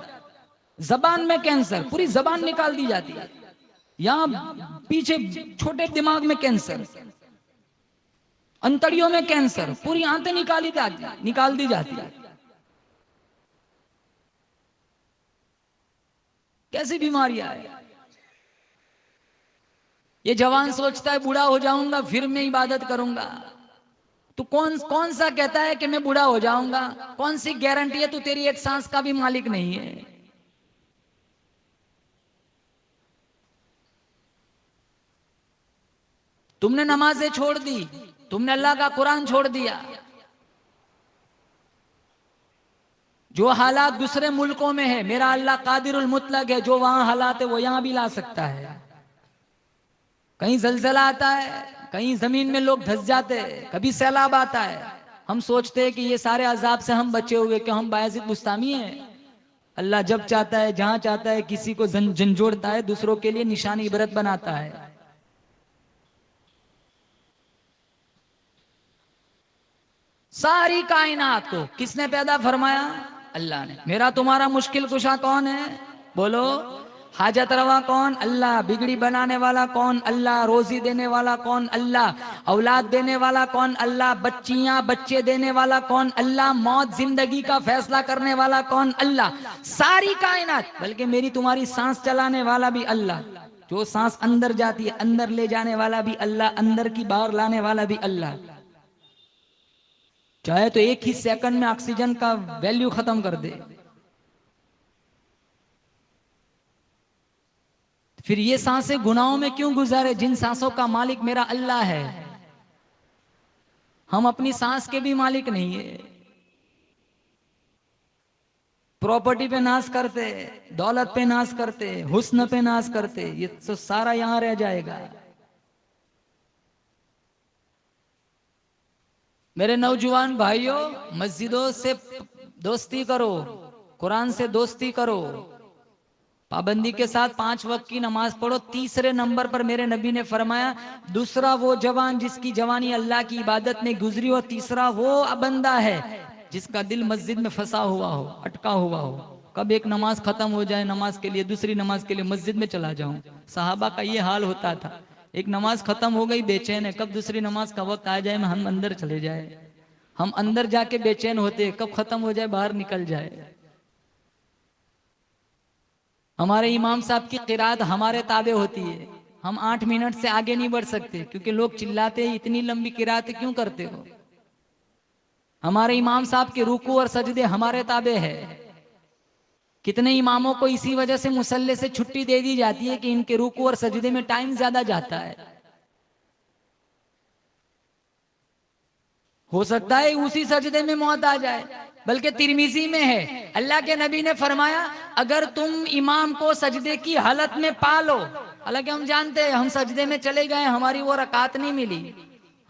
زبان میں کینسر، پوری زبان نکال دی جاتی ہے، یہاں پیچھے چھوٹے دماغ میں کینسر، انتڑیوں میں کینسر، پوری آنتیں نکال دی جاتی ہے۔ کیسی بیماریاں ہیں؟ یہ جوان سوچتا ہے بوڑھا ہو جاؤں گا پھر میں عبادت کروں گا۔ تو کون سا کہتا ہے کہ میں بوڑھا ہو جاؤں گا؟ کون سی گارنٹی ہے؟ تو تیری ایک سانس کا بھی مالک نہیں ہے۔ تم نے نمازیں چھوڑ دی، تم نے اللہ کا قرآن چھوڑ دیا۔ جو حالات دوسرے ملکوں میں ہے، میرا اللہ قادر المطلق ہے، جو وہاں حالات ہے وہ یہاں بھی لا سکتا ہے۔ کہیں زلزلہ آتا ہے، کہیں زمین میں لوگ دھس جاتے ہیں، کبھی سیلاب آتا ہے، ہم سوچتے ہیں کہ یہ سارے عذاب سے ہم بچے ہوئے، کہ ہم بایزید بستامی ہیں۔ اللہ جب چاہتا ہے، جہاں چاہتا ہے، کسی کو جھنجھوڑتا ہے، دوسروں کے لیے نشان عبرت بناتا ہے۔ ساری کائنات کو کس نے پیدا فرمایا؟ اللہ نے۔ میرا تمہارا مشکل کشا کون ہے؟ بولو۔ حاجت روا کون؟ اللہ۔ بگڑی بنانے والا کون؟ اللہ۔ روزی دینے والا کون؟ اللہ۔ اولاد دینے والا کون؟ اللہ۔ بچیاں بچے دینے والا کون؟ اللہ۔ موت زندگی کا فیصلہ کرنے والا کون؟ اللہ۔ ساری کائنات، بلکہ میری تمہاری سانس چلانے والا بھی اللہ، جو سانس اندر جاتی ہے اندر لے جانے والا بھی اللہ، اندر کی باہر لانے والا بھی اللہ۔ چاہے تو ایک ہی سیکنڈ میں آکسیجن کا ویلیو ختم کر دے۔ پھر یہ سانسیں گناہوں میں کیوں گزارے جن سانسوں کا مالک میرا اللہ ہے؟ ہم اپنی سانس کے بھی مالک نہیں ہے۔ پراپرٹی پہ ناز کرتے، دولت پہ ناز کرتے، حسن پہ ناز کرتے، یہ تو سارا یہاں رہ جائے گا۔ میرے نوجوان بھائیوں، مسجدوں سے دوستی کرو، قرآن سے دوستی کرو، پابندی کے ساتھ 5 وقت کی نماز پڑھو۔ تیسرے نمبر پر میرے نبی نے فرمایا، دوسرا وہ جوان جس کی جوانی اللہ کی عبادت میں گزری ہو، تیسرا وہ بندہ ہے جس کا دل مسجد میں پھنسا ہوا ہو، اٹکا ہوا ہو۔ کب ایک نماز ختم ہو جائے نماز کے لیے، دوسری نماز کے لیے مسجد میں چلا جاؤں۔ صحابہ کا یہ حال ہوتا تھا، ایک نماز ختم ہو گئی، بے چین ہے، کب دوسری نماز کا وقت آ جائے ہم اندر چلے جائے۔ ہم اندر جا کے بے چین ہوتے، کب ختم ہو جائے باہر نکل جائے۔ ہمارے امام صاحب کی قرات ہمارے تابع ہوتی ہے، ہم 8 منٹ سے آگے نہیں بڑھ سکتے، کیونکہ لوگ چلاتے ہیں اتنی لمبی قرات کیوں کرتے ہو۔ ہمارے امام صاحب کے رکوع اور سجدے ہمارے تابع ہے۔ کتنے اماموں کو اسی وجہ سے مصلی سے چھٹی دے دی جاتی ہے کہ ان کے رکوع اور سجدے میں ٹائم زیادہ جاتا ہے۔ ہو سکتا ہے اسی سجدے میں موت آ جائے، بلکہ ترمذی میں ہے، اللہ کے نبی نے فرمایا، اگر تم امام کو سجدے کی حالت میں پالو، حالانکہ ہم جانتے ہیں ہم سجدے میں چلے گئے، ہماری وہ رکعت نہیں ملی،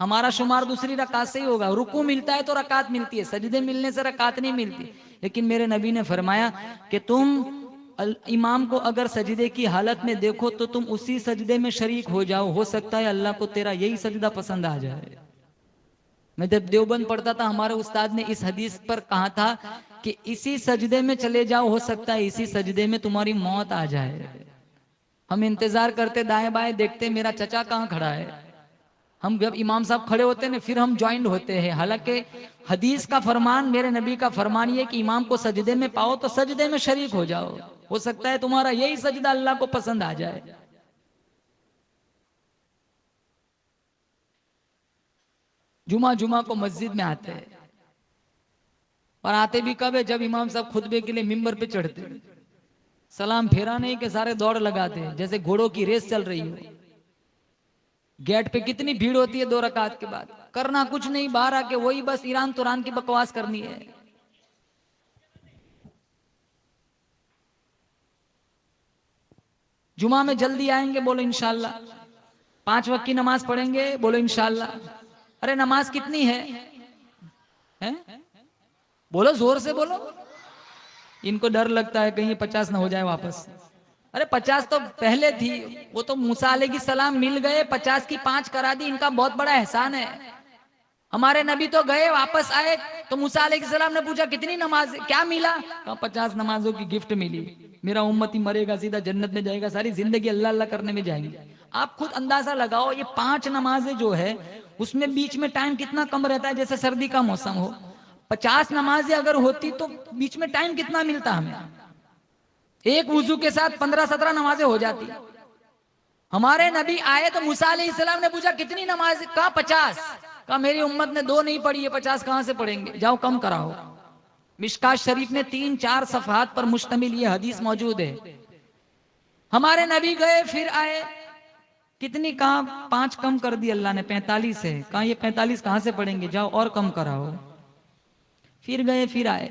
ہمارا شمار دوسری رکعت سے ہی ہوگا، رکوع ملتا ہے تو رکعت ملتی ہے، سجدے ملنے سے رکعت نہیں ملتی، لیکن میرے نبی نے فرمایا کہ تم امام کو اگر سجدے کی حالت میں دیکھو تو تم اسی سجدے میں شریک ہو جاؤ، ہو سکتا ہے اللہ کو تیرا یہی سجدہ پسند آ جائے۔ میں جب دیوبند پڑھتا تھا، ہمارے استاد نے اس حدیث پر کہا تھا کہ اسی سجدے میں چلے جاؤ، ہو سکتا ہے اسی سجدے میں تمہاری موت آ جائے۔ ہم انتظار کرتے، دائیں بائیں دیکھتے میرا چچا کہاں کھڑا ہے، ہم جب امام صاحب کھڑے ہوتے ہیں پھر ہم جوائنڈ ہوتے ہیں، حالانکہ حدیث کا فرمان، میرے نبی کا فرمان یہ کہ امام کو سجدے میں پاؤ تو سجدے میں شریک ہو جاؤ، ہو سکتا ہے تمہارا یہی سجدہ اللہ کو پسند آ جائے۔ جمعہ کو مسجد میں آتے ہیں، اور آتے بھی کب ہے؟ جب امام صاحب خطبے کے لیے ممبر پہ چڑھتے، سلام پھیرا نہیں کہ سارے دوڑ لگاتے جیسے گھوڑوں کی ریس چل رہی ہو۔ گیٹ پہ کتنی بھیڑ ہوتی ہے 2 رکعت کے بعد، کرنا کچھ نہیں، باہر آ کے وہی بس ایران توران کی بکواس کرنی ہے. جمعہ میں جلدی آئیں گے، بولو انشاءاللہ. 5 وقت کی نماز پڑھیں گے، بولو انشاءاللہ. ارے نماز کتنی ہے؟ بولو زور سے بولو. ان کو ڈر لگتا ہے کہیں 50 نہ ہو جائے واپس. ارے 50 تو پہلے تھی، وہ تو موسیٰ علیہ السلام مل گئے، 50 کی 5 کرا دی. ان کا بہت بڑا احسان ہے. ہمارے نبی تو گئے واپس آئے تو موسیٰ علیہ السلام نے پوچھا کتنی نماز کیا ملا؟ کہا 50 نمازوں کی گفٹ ملی. میرا امتی مرے گا سیدھا جنت میں جائے گا، ساری زندگی اللہ اللہ کرنے میں جائیں گے. آپ خود اندازہ لگاؤ، یہ 5 نمازیں جو ہے اس میں بیچ میں ٹائم کتنا کم رہتا ہے، جیسے سردی کا موسم ہو. 50 نمازیں اگر ہوتی تو بیچ میں ٹائم کتنا ملتا ہمیں؟ ایک وضو کے ساتھ 15-17 نمازیں ہو جاتی. ہمارے نبی آئے تو موسیٰ علیہ السلام نے پوچھا کتنی نماز؟ کہا 50. کہا میری امت نے 2 نہیں پڑھی ہے، 50 کہاں سے پڑھیں گے؟ جاؤ کم کراؤ. مشکات شریف میں 3-4 صفحات پر مشتمل یہ حدیث موجود ہے. ہمارے نبی گئے پھر آئے، کتنی؟ کہاں 5 کم کر دی اللہ نے، 45 ہے. کہاں یہ 45 کہاں سے پڑھیں گے؟ جاؤ اور کم کراؤ. پھر گئے پھر آئے.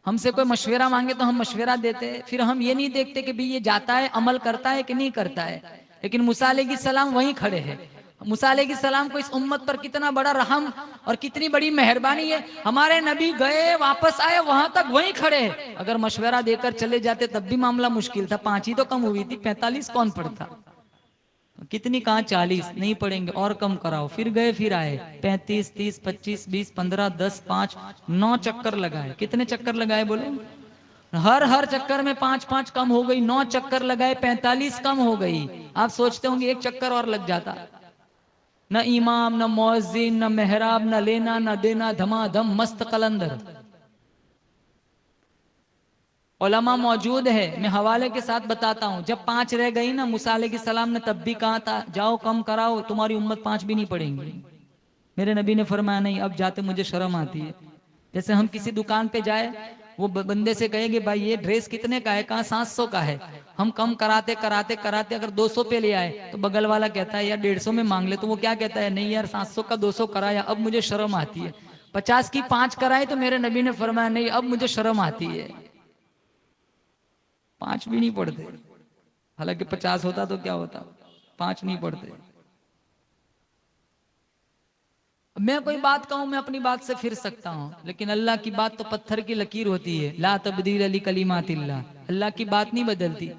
ہم سے کوئی مشورہ مانگے تو ہم مشورہ دیتے. پھر ہم یہ نہیں دیکھتے کہ بھی یہ جاتا ہے عمل کرتا ہے کہ نہیں کرتا ہے. لیکن موسیٰ علیہ السلام وہیں کھڑے ہیں. موسیٰ علیہ السلام کو اس امت پر کتنا بڑا رحم اور کتنی بڑی مہربانی ہے. ہمارے نبی گئے واپس آئے، وہاں تک وہیں کھڑے ہیں. اگر مشورہ دے کر چلے جاتے تب بھی معاملہ مشکل تھا. 5 ہی تو کم ہوئی تھی، 45 کون پڑھتا؟ کتنی؟ کہاں 40 نہیں پڑھیں گے اور کم کراؤ. پھر گئے پھر آئے، 35 30 25 20 15 10 5 9 چکر لگائے. کتنے چکر لگائے بولو؟ ہر چکر میں 5 کم ہو گئی. 9 چکر لگائے، 45 کم ہو گئی. آپ سوچتے ہوں گے ایک چکر اور لگ جاتا. نہ امام، نہ مؤذن، نہ محراب، نہ لینا نہ دینا، دھما دھم مست قلندر. علماء موجود ہے، میں حوالے کے ساتھ بتاتا ہوں. جب 5 رہ گئی نا، موسیٰ علیہ السلام نے تب بھی کہا تھا جاؤ کم کراؤ، تمہاری امت 5 بھی نہیں پڑھیں گی. میرے نبی نے فرمایا نہیں، اب جاتے مجھے شرم آتی ہے. جیسے ہم کسی دکان پہ جائے، وہ بندے سے کہیں گے بھائی یہ ڈریس کتنے کا ہے؟ کہاں 700 کا ہے. ہم کم کراتے کراتے کراتے اگر 200 پہ لے آئے تو بغل والا کہتا ہے یار 150 میں مانگ لے. تو وہ کیا کہتا ہے؟ نہیں یار 700 کا 200 کرایا، اب مجھے شرم آتی ہے. 50 کی 5 کرائے تو میرے نبی نے فرمایا نہیں، اب مجھے شرم آتی ہے. 5 بھی نہیں پڑھتے. حالانکہ 50 ہوتا تو کیا ہوتا، 5 نہیں پڑھتے. میں کوئی بات کہوں، میں اپنی بات سے پھر سکتا ہوں، لیکن اللہ کی بات تو پتھر کی لکیر ہوتی ہے. لا تبدیل لکلمات اللہ. اللہ کی بات نہیں بدلتی.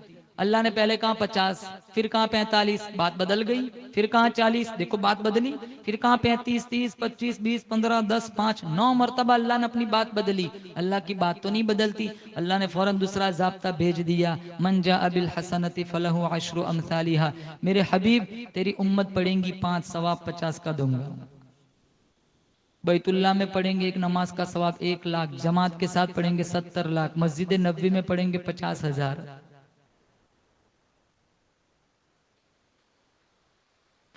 اللہ نے پہلے کہا 50، پھر کہا 45، بات بدل گئی. پھر کہا 40، دیکھو بات بدلی. پھر کہا 35 30 25 20 15 10 5 9 مرتبہ اللہ نے اپنی بات بدلی. اللہ کی بات تو نہیں بدلتی. اللہ نے فوراً دوسرا ضابطہ بھیج دیا، من جاء بالحسنۃ فلہ 10 امثالھا. میرے حبیب تیری امت پڑھیں گی 5، ثواب 50 کا دوں گا. بیت اللہ میں پڑھیں گے ایک نماز کا ثواب 1 لاکھ، جماعت کے ساتھ پڑھیں گے 70 لاکھ، مسجد نبوی میں پڑھیں گے 50,000.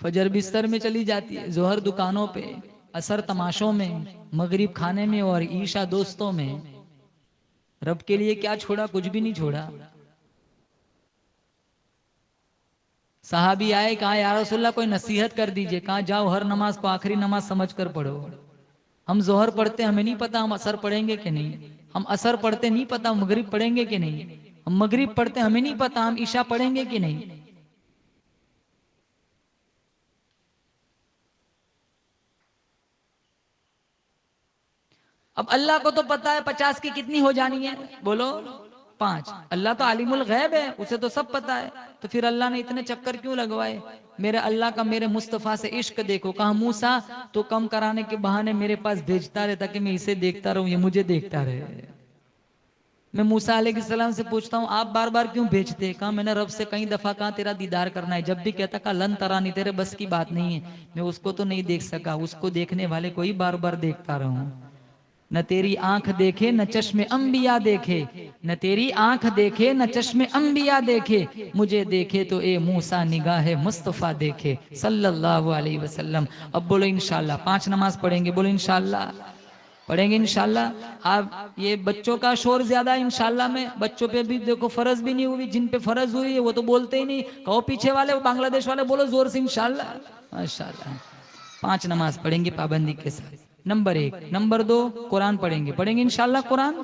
فجر بستر میں چلی جاتی ہے، ظہر دکانوں پہ، عصر تماشوں میں، مغرب کھانے میں، اور عشاء دوستوں میں. رب کے لیے کیا چھوڑا؟ کچھ بھی نہیں چھوڑا. صحابی آئے، کہا یا رسول اللہ کوئی نصیحت کر دیجئے. کہا جاؤ ہر نماز کو آخری نماز سمجھ کر پڑھو. ہم ظہر پڑھتے ہمیں نہیں پتا ہم عصر پڑھیں گے کہ نہیں. ہم عصر پڑھتے نہیں پتا ہم مغرب پڑھیں گے کہ نہیں. ہم مغرب پڑھتے ہمیں نہیں پتا ہم عشاء پڑھیں گے کہ نہیں. اب اللہ کو تو پتا ہے 50 کی کتنی ہو جانی ہے، بولو 5. اللہ تو عالم الغیب ہے، اسے تو سب پتا ہے. تو پھر اللہ نے اتنے چکر کیوں لگوائے؟ میرے اللہ کا میرے مصطفیٰ سے عشق دیکھو. کہا موسیٰ تو کم کرانے کے بہانے میرے پاس بھیجتا رہتا کہ میں اسے دیکھتا رہوں، یہ مجھے دیکھتا رہے. میں موسیٰ علیہ السلام سے پوچھتا ہوں آپ بار بار کیوں بھیجتے؟ کہا میں نے رب سے کئی دفعہ کہا تیرا دیدار کرنا ہے. جب بھی کہتا کہا لن ترانی، تیرے بس کی بات نہیں ہے. میں اس کو تو نہیں دیکھ سکا، اس کو دیکھنے والے کو ہی بار بار دیکھتا رہوں. نہ تیری آنکھ دیکھے نہ چشم انبیاء دیکھے، نہ تیری آنکھ دیکھے نہ چشم انبیاء دیکھے، مجھے دیکھے تو اے موسیٰ نگاہ مصطفیٰ دیکھے صلی اللہ علیہ وسلم. اب بولو انشاءاللہ 5 نماز پڑھیں گے، بولو انشاءاللہ پڑھیں گے انشاءاللہ. آپ یہ بچوں کا شور زیادہ ہے انشاءاللہ میں. بچوں پہ بھی دیکھو فرض بھی نہیں ہوئی، جن پہ فرض ہوئی ہے وہ تو بولتے ہی نہیں. کہو پیچھے والے بنگلہ دیش والے بولو زور سے انشاءاللہ. ماشاءاللہ 5 نماز پڑھیں گے پابندی کے ساتھ، نمبر 1۔ نمبر 2 قرآن پڑھیں گے انشاءاللہ قرآن،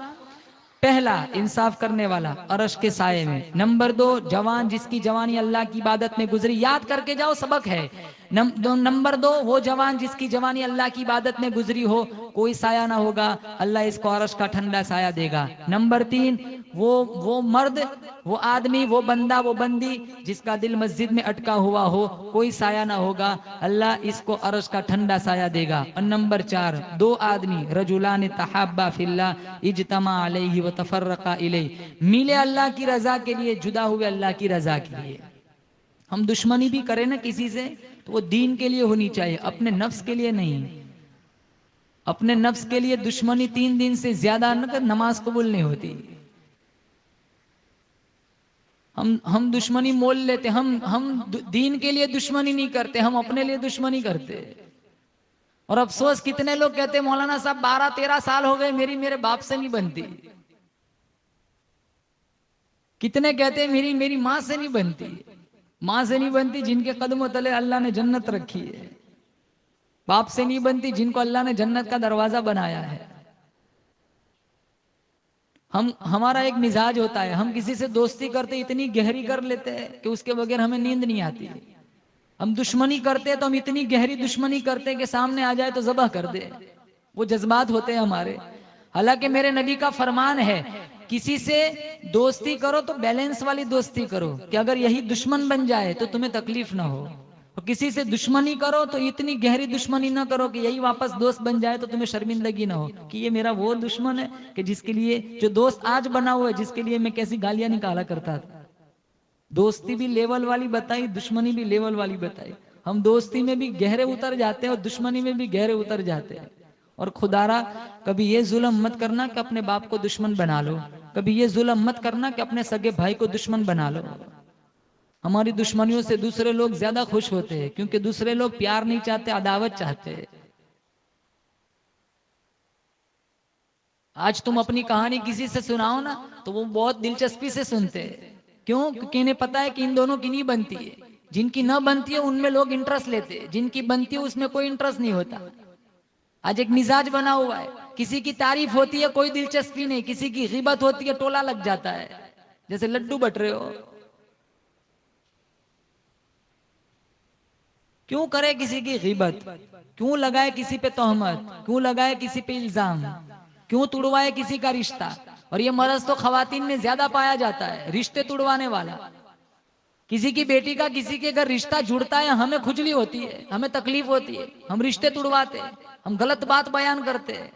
پہلا انصاف کرنے والا عرش کے سائے میں۔ نمبر 2 جوان جس کی جوانی اللہ کی عبادت میں گزری، یاد کر کے جاؤ سبق ہے۔ نمبر 2 وہ جوان جس کی جوانی اللہ کی عبادت میں گزری ہو، کوئی سایہ نہ ہوگا، اللہ اس کو عرش کا ٹھنڈا سایہ دے گا۔ نمبر 3 وہ مرد، وہ آدمی، وہ بندہ، وہ بندی جس کا دل مسجد میں اٹکا ہوا ہو، کوئی سایہ نہ ہوگا، اللہ اس کو عرش کا ٹھنڈا سایہ دے گا۔ اور نمبر 4 2 آدمی، رجلان تحابا فی اللہ اجتمع علیہ وتفرقا الیہ، ملے اللہ کی رضا کے لیے، جدا ہوئے اللہ کی رضا کے لیے۔ ہم دشمنی بھی کریں نا کسی سے تو وہ دین کے لیے ہونی چاہیے، اپنے نفس کے لیے نہیں۔ اپنے نفس کے لیے دشمنی 3 دن سے زیادہ نماز قبول نہیں ہوتی۔ ہم دشمنی مول لیتے، ہم دین کے لیے دشمنی نہیں کرتے، ہم اپنے لیے دشمنی کرتے۔ اور افسوس کتنے لوگ کہتے مولانا صاحب 12-13 سال ہو گئے میرے باپ سے نہیں بنتی، کتنے کہتے میری ماں سے نہیں بنتی۔ ماں سے نہیں بنتی جن کے قدموں تلے اللہ نے جنت رکھی ہے، باپ سے نہیں بنتی جن کو اللہ نے جنت کا دروازہ بنایا ہے۔ ہمارا ایک مزاج ہوتا ہے، ہم کسی سے دوستی کرتے اتنی گہری کر لیتے ہیں کہ اس کے بغیر ہمیں نیند نہیں آتی۔ ہم دشمنی کرتے تو ہم اتنی گہری دشمنی کرتے کہ سامنے آ جائے تو ذبح کر دے، وہ جذبات ہوتے ہیں ہمارے۔ حالانکہ میرے نبی کا فرمان ہے کسی سے دوستی کرو تو بیلنس والی دوستی کرو کہ اگر یہی دشمن بن جائے تو تمہیں تکلیف نہ ہو، اور کسی سے دشمنی کرو تو اتنی گہری دشمنی نہ کرو کہ یہی واپس دوست بن جائے تو تمہیں شرمندگی نہ ہو کہ یہ میرا وہ دشمن ہے کہ جس کے لیے جو دوست آج بنا ہوا ہے، جس کے لیے میں کیسی گالیاں نکالا کرتا تھا۔ دوستی بھی لیول والی بتائی، دشمنی بھی لیول والی بتائی۔ ہم دوستی میں بھی گہرے اتر جاتے ہیں اور دشمنی میں بھی گہرے اتر جاتے ہیں۔ اور خدارا کبھی یہ ظلم مت کرنا کہ اپنے باپ کو دشمن بنا لو، کبھی یہ ظلم مت کرنا کہ اپنے سگے بھائی کو دشمن بنا لو۔ ہماری دشمنیوں سے دوسرے لوگ زیادہ خوش ہوتے ہیں کیونکہ دوسرے لوگ پیار نہیں چاہتے، عداوت چاہتے ہیں۔ آج تم اپنی کہانی کسی سے سناؤ نا تو وہ بہت دلچسپی سے سنتے ہیں، کیوں؟ کیونکہ انہیں پتا ہے کہ ان دونوں کی نہیں بنتی ہے۔ جن کی نہ بنتی ہے ان میں لوگ انٹرسٹ لیتے ہیں، جن کی بنتی ہے اس میں کوئی انٹرسٹ نہیں ہوتا۔ آج ایک مزاج بنا ہوا ہے، کسی کی تعریف ہوتی ہے کوئی دلچسپی نہیں، کسی کی غیبت ہوتی ہے ٹولا لگ جاتا ہے، جیسے لڈو بٹ رہے ہو۔ کیوں کرے کسی کی غیبت؟ کیوں لگائے کسی پہ تہمت؟ کیوں لگائے کسی پہ الزام؟ کیوں توڑوائے کسی کا رشتہ؟ اور یہ مرض تو خواتین میں زیادہ پایا جاتا ہے، رشتے توڑوانے والا۔ کسی کی بیٹی کا کسی کے گھر رشتہ جڑتا ہے، ہمیں کھجلی ہوتی ہے، ہمیں تکلیف ہوتی ہے، ہم رشتے توڑواتے ہیں، ہم غلط بات بیان کرتے ہیں۔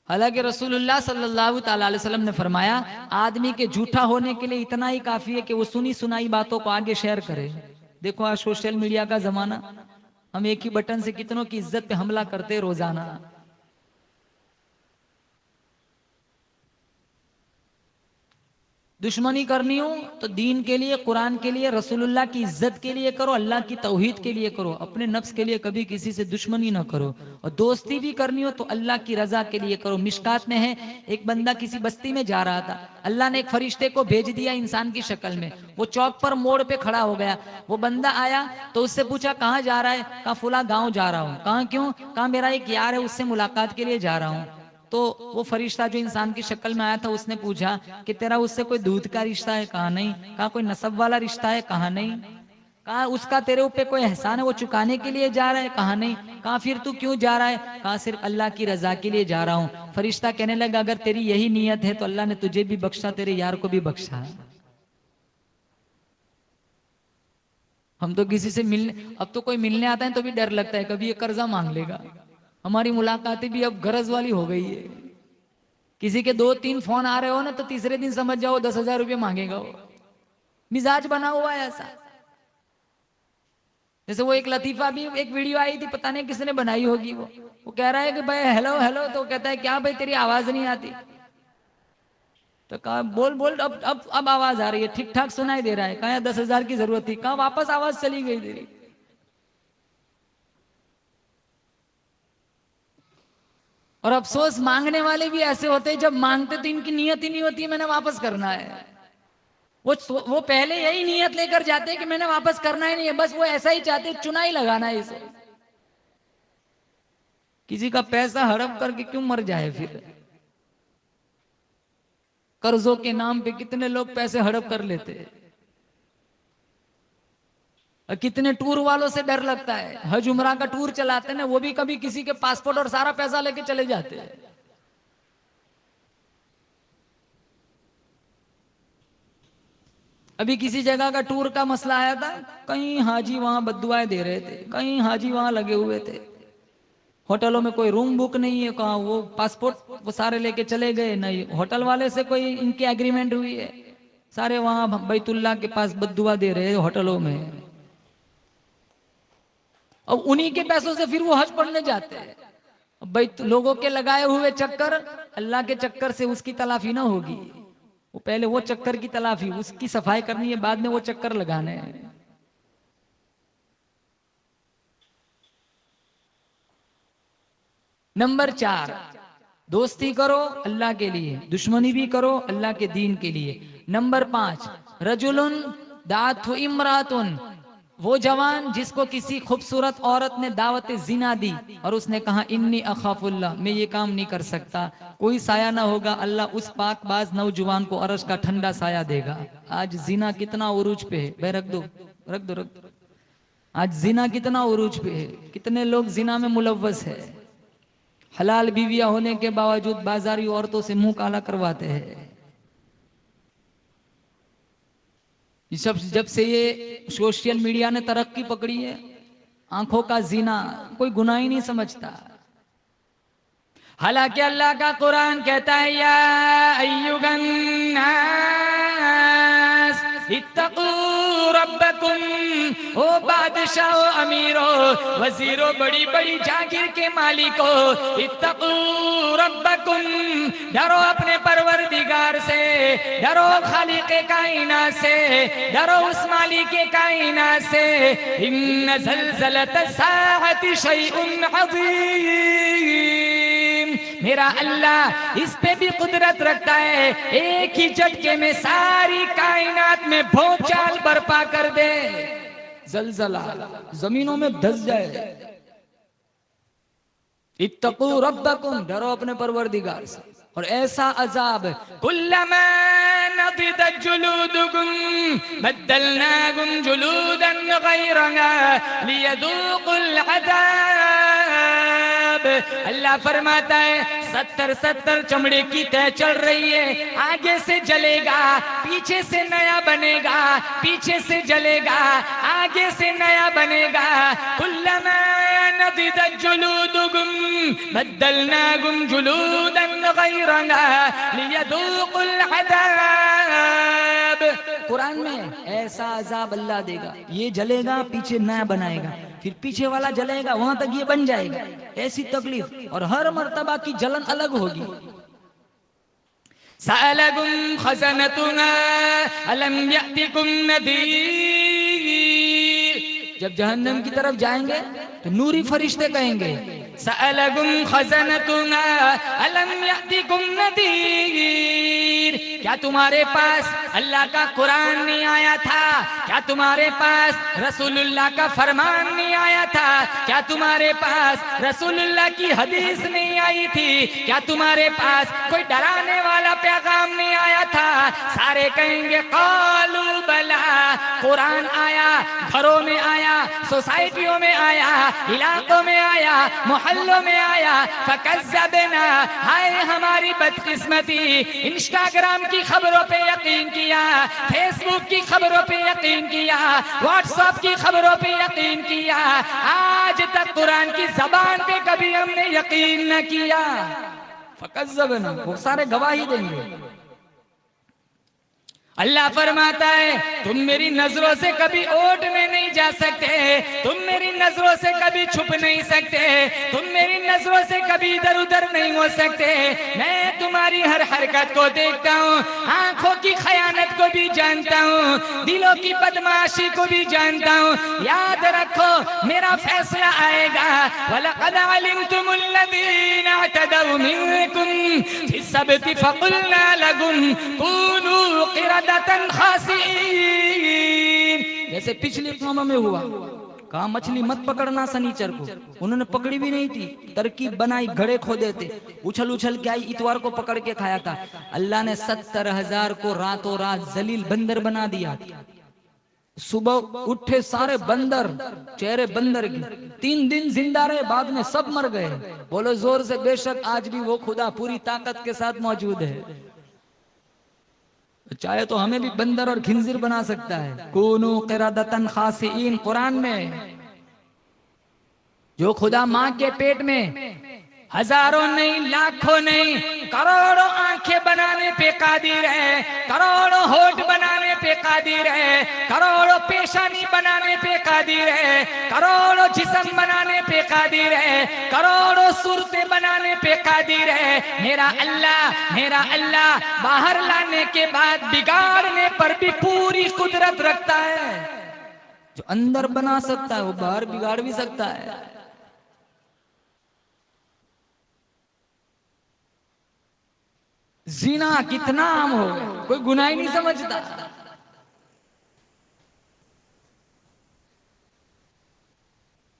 حالانکہ رسول اللہ صلی اللہ تعالی علیہ وسلم نے فرمایا آدمی کے جھوٹا ہونے کے لیے اتنا ہی کافی ہے کہ وہ سنی سنائی باتوں کو آگے شیئر کرے۔ دیکھو آج سوشل میڈیا کا زمانہ، ہم ایک ہی بٹن سے کتنوں کی عزت پہ حملہ کرتے روزانہ۔ دشمنی کرنی ہو تو دین کے لیے، قرآن کے لیے، رسول اللہ کی عزت کے لیے کرو، اللہ کی توحید کے لیے کرو، اپنے نفس کے لیے کبھی کسی سے دشمنی نہ کرو۔ اور دوستی بھی کرنی ہو تو اللہ کی رضا کے لیے کرو۔ مشکات میں ہے ایک بندہ کسی بستی میں جا رہا تھا، اللہ نے ایک فرشتے کو بھیج دیا انسان کی شکل میں، وہ چوک پر موڑ پہ کھڑا ہو گیا۔ وہ بندہ آیا تو اس سے پوچھا کہاں جا رہا ہے؟ کہا فلاں گاؤں جا رہا ہوں۔ کہا کیوں؟ کہا میرا ایک یار ہے، اس سے ملاقات کے لیے جا رہا ہوں۔ تو وہ فرشتہ جو انسان کی شکل میں آیا تھا اس نے پوچھا کہ تیرا اس سے کوئی دودھ کا رشتہ ہے؟ کہا نہیں۔ کہا کوئی نسب والا رشتہ ہے؟ کہا نہیں۔ کہا اس کا تیرے اوپر کوئی احسان ہے وہ چکانے کے لیے جا رہا ہے؟ کہا نہیں۔ کہا پھر تو کیوں جا رہا ہے؟ کہا صرف اللہ کی رضا کے لیے جا رہا ہوں۔ فرشتہ کہنے لگا اگر تیری یہی نیت ہے تو اللہ نے تجھے بھی بخشا، تیرے یار کو بھی بخشا۔ ہم تو کسی سے ملنے، اب تو کوئی ملنے آتا ہے تو بھی ڈر لگتا ہے کبھی یہ قرضہ مانگ لے گا۔ ہماری ملاقاتیں بھی اب غرض والی ہو گئی ہے، کسی کے 2-3 فون آ رہے ہو نا تو تیسرے دن سمجھ جاؤ 10,000 روپے مانگے گا۔ وہ مزاج بنا ہوا ہے ایسا۔ جیسے وہ ایک لطیفہ بھی، ایک ویڈیو آئی تھی پتہ نہیں کس نے بنائی ہوگی، وہ کہہ رہا ہے کہ بھائی ہیلو ہیلو، تو کہتا ہے کیا بھائی تیری آواز نہیں آتی؟ تو کہا بول بول، اب آواز آ رہی ہے، ٹھیک ٹھاک سنائی دے رہا ہے۔ کہا 10,000 کی ضرورت تھی۔ کہا واپس آواز چلی گئی تیری۔ اور افسوس مانگنے والے بھی ایسے ہوتے ہیں جب مانگتے تو ان کی نیت ہی نہیں ہوتی میں نے واپس کرنا ہے۔ وہ پہلے یہی نیت لے کر جاتے کہ میں نے واپس کرنا ہی نہیں ہے، بس وہ ایسا ہی چاہتے، چنا ہی لگانا ہے اسے. کسی کا پیسہ ہڑپ کر کے کیوں مر جائے پھر؟ قرضوں کے نام پہ کتنے لوگ پیسے ہڑپ کر لیتے ہیں. اور کتنے ٹور والوں سے ڈر لگتا ہے، حج عمرہ کا ٹور چلاتے ہیں وہ بھی کبھی کسی کے پاسپورٹ اور سارا پیسہ لے کے چلے جاتے ہیں. ابھی کسی جگہ کا ٹور کا مسئلہ آیا تھا، کہیں حاجی وہاں بد دعائیں دے رہے تھے، کہیں حاجی وہاں لگے ہوئے تھے، ہوٹلوں میں کوئی روم بک نہیں ہے، کہاں وہ پاسپورٹ وہ سارے لے کے چلے گئے، نہیں ہوٹل والے سے کوئی ان کی ایگریمنٹ ہوئی ہے، سارے وہاں بیت اللہ کے پاس بد دعا دے رہے ہوٹلوں میں. اور انہی کے پیسوں سے پھر وہ حج پڑھنے جاتے ہیں. لوگوں کے لگائے ہوئے چکر، اللہ کے چکر سے اس کی تلافی نہ ہوگی. وہ پہلے وہ چکر کی تلافی، اس کی صفائی کرنی ہے، بعد میں وہ چکر لگانے ہیں. نمبر 4، دوستی کرو اللہ کے لیے، دشمنی بھی کرو اللہ کے دین کے لیے. نمبر 5، رجل دعت امرات، وہ جوان جس کو کسی خوبصورت عورت نے دعوت زنا دی اور اس نے کہا انی اخاف اللہ، میں یہ کام نہیں کر سکتا، کوئی سایہ نہ ہوگا، اللہ اس پاک باز نوجوان کو عرش کا ٹھنڈا سایہ دے گا. آج زنا کتنا عروج پہ ہے، بے رکھ دو. آج زنا کتنا عروج پہ ہے، کتنے لوگ زنا میں ملوث ہے، حلال بیویاں ہونے کے باوجود بازاری عورتوں سے منہ کالا کرواتے ہیں. جب سے یہ سوشل میڈیا نے ترقی پکڑی ہے، آنکھوں کا زنا کوئی گناہ ہی نہیں سمجھتا. حالانکہ اللہ کا قرآن کہتا ہے یا ایھا الناس اتقوا ربکم، او بادشاہو، امیرو، وزیرو، بڑی بڑی جاگیر کے مالکو، اتقوا ربکم، ڈرو اپنے پروردگار سے، ڈرو خالق کائنات سے، ڈرو اس مالک کائنات سے. ان زلزلۃ الساعۃ شیء عظیم، میرا اللہ اس پہ بھی قدرت رکھتا ہے، ایک ہی جھٹکے میں ساری کائنات میں بھونچال برپا کر دے، زلزلہ زمینوں میں دھس جائے. اتقوا ربکم، ڈرو اپنے پروردگار سے. اور ایسا عذاب، کلما نضجت جلودکم بدلناکم جلودا غیرها لیذوقوا العذاب. اللہ فرماتا ہے 70 چمڑے کی طے چل رہی ہے، آگے سے جلے گا، پیچھے سے نیا بنے گا، پیچھے سے جلے گا، آگے سے نیا بنے گا. کلما نضجت جلودکم بدلناکم جلودا غیرها لیذوقوا العذاب. قرآن میں ایسا عذاب اللہ دے گا، یہ جلے گا، پیچھے نیا بنائے گا، پھر پیچھے والا جلے گا، وہاں تک یہ بن جائے گا. ایسی تکلیف، اور ہر مرتبہ کی جلن الگ ہوگی. سألکم خزنتها الم یأتکم نذیر، جب جہنم کی طرف جائیں گے تو نوری فرشتے کہیں گے سألکم خزنتها الم یأتکم نذیر، کیا تمہارے پاس اللہ کا قرآن نہیں آیا تھا؟ کیا تمہارے پاس رسول اللہ کا فرمان نہیں آیا تھا؟ کیا تمہارے پاس رسول اللہ کی حدیث نہیں آئی تھی؟ کیا تمہارے پاس کوئی ڈرانے والا پیغام نہیں آیا تھا؟ سارے کہیں گے قالوا بلا، قرآن آیا، گھروں میں آیا، سوسائٹیوں میں آیا، علاقوں میں آیا، محلوں میں آیا. فکذبنا، ہائے ہماری بدقسمتی، انسٹاگرام کی خبروں پہ یقین کیا، فیس بک کی خبروں پہ یقین کیا، واٹس ایپ کی خبروں پہ یقین کیا، آج تک قرآن کی زبان پہ کبھی ہم نے یقین نہ کیا. فکذبنا، وہ سارے گواہی دیں گے. اللہ فرماتا ہے تم میری نظروں سے کبھی اوٹ میں نہیں جا سکتے، تم میری نظروں سے کبھی چھپ نہیں سکتے، تم میری نظروں سے کبھی ادھر ادھر نہیں ہو سکتے. میں تمہاری ہر حرکت کو دیکھتا ہوں، آنکھوں کی خیانت کو بھی جانتا ہوں، دلوں کی بدمعاشی کو بھی جانتا ہوں. یاد رکھو میرا فیصلہ آئے گا. وَلَقَدْ عَلِمْتُمُ الَّذِينَ اعْتَدَوْا مِنْكُمْ في السبت فقلنا لهم كونوا قردة خاسئين. جیسے پچھلی قوموں میں ہوا، کہا مچھلی مت پکڑنا سنیچر کو، انہوں نے پکڑی بھی نہیں تھی، ترکیب بنائی، گھڑے کھودے تھے، اچھل کے آئی، اتوار کو پکڑ کے کھایا تھا. اللہ نے 70,000 کو راتوں رات ذلیل بندر بنا دیا. صبح اٹھے سارے بندر، چہرے بندر کی، 3 دن زندہ رہے، بعد میں سب مر گئے. بولو زور سے، بے شک آج بھی وہ خدا پوری طاقت کے ساتھ موجود ہے، چاہے تو ہمیں بھی بندر اور خنزیر بنا سکتا ہے. کونوا قردۃ خاسئین. قرآن میں جو خدا ماں کے پیٹ میں ہزاروں نہیں، لاکھوں نہیں، کروڑوں آنکھیں بنانے پہ قادر ہے، کروڑوں ہونٹ بنانے پہ قادر ہے، کروڑوں پیشانی بنانے پہ قادر ہے، کروڑوں جسم بنانے پہ قادر ہے، کروڑوں صورتیں بنانے پہ قادر ہے. میرا اللہ باہر لانے کے بعد بگاڑنے پر بھی پوری قدرت رکھتا ہے. جو اندر بنا سکتا ہے وہ باہر بگاڑ بھی سکتا ہے. زنا کتنا عام ہو گیا، کوئی گناہ ہی نہیں سمجھتا.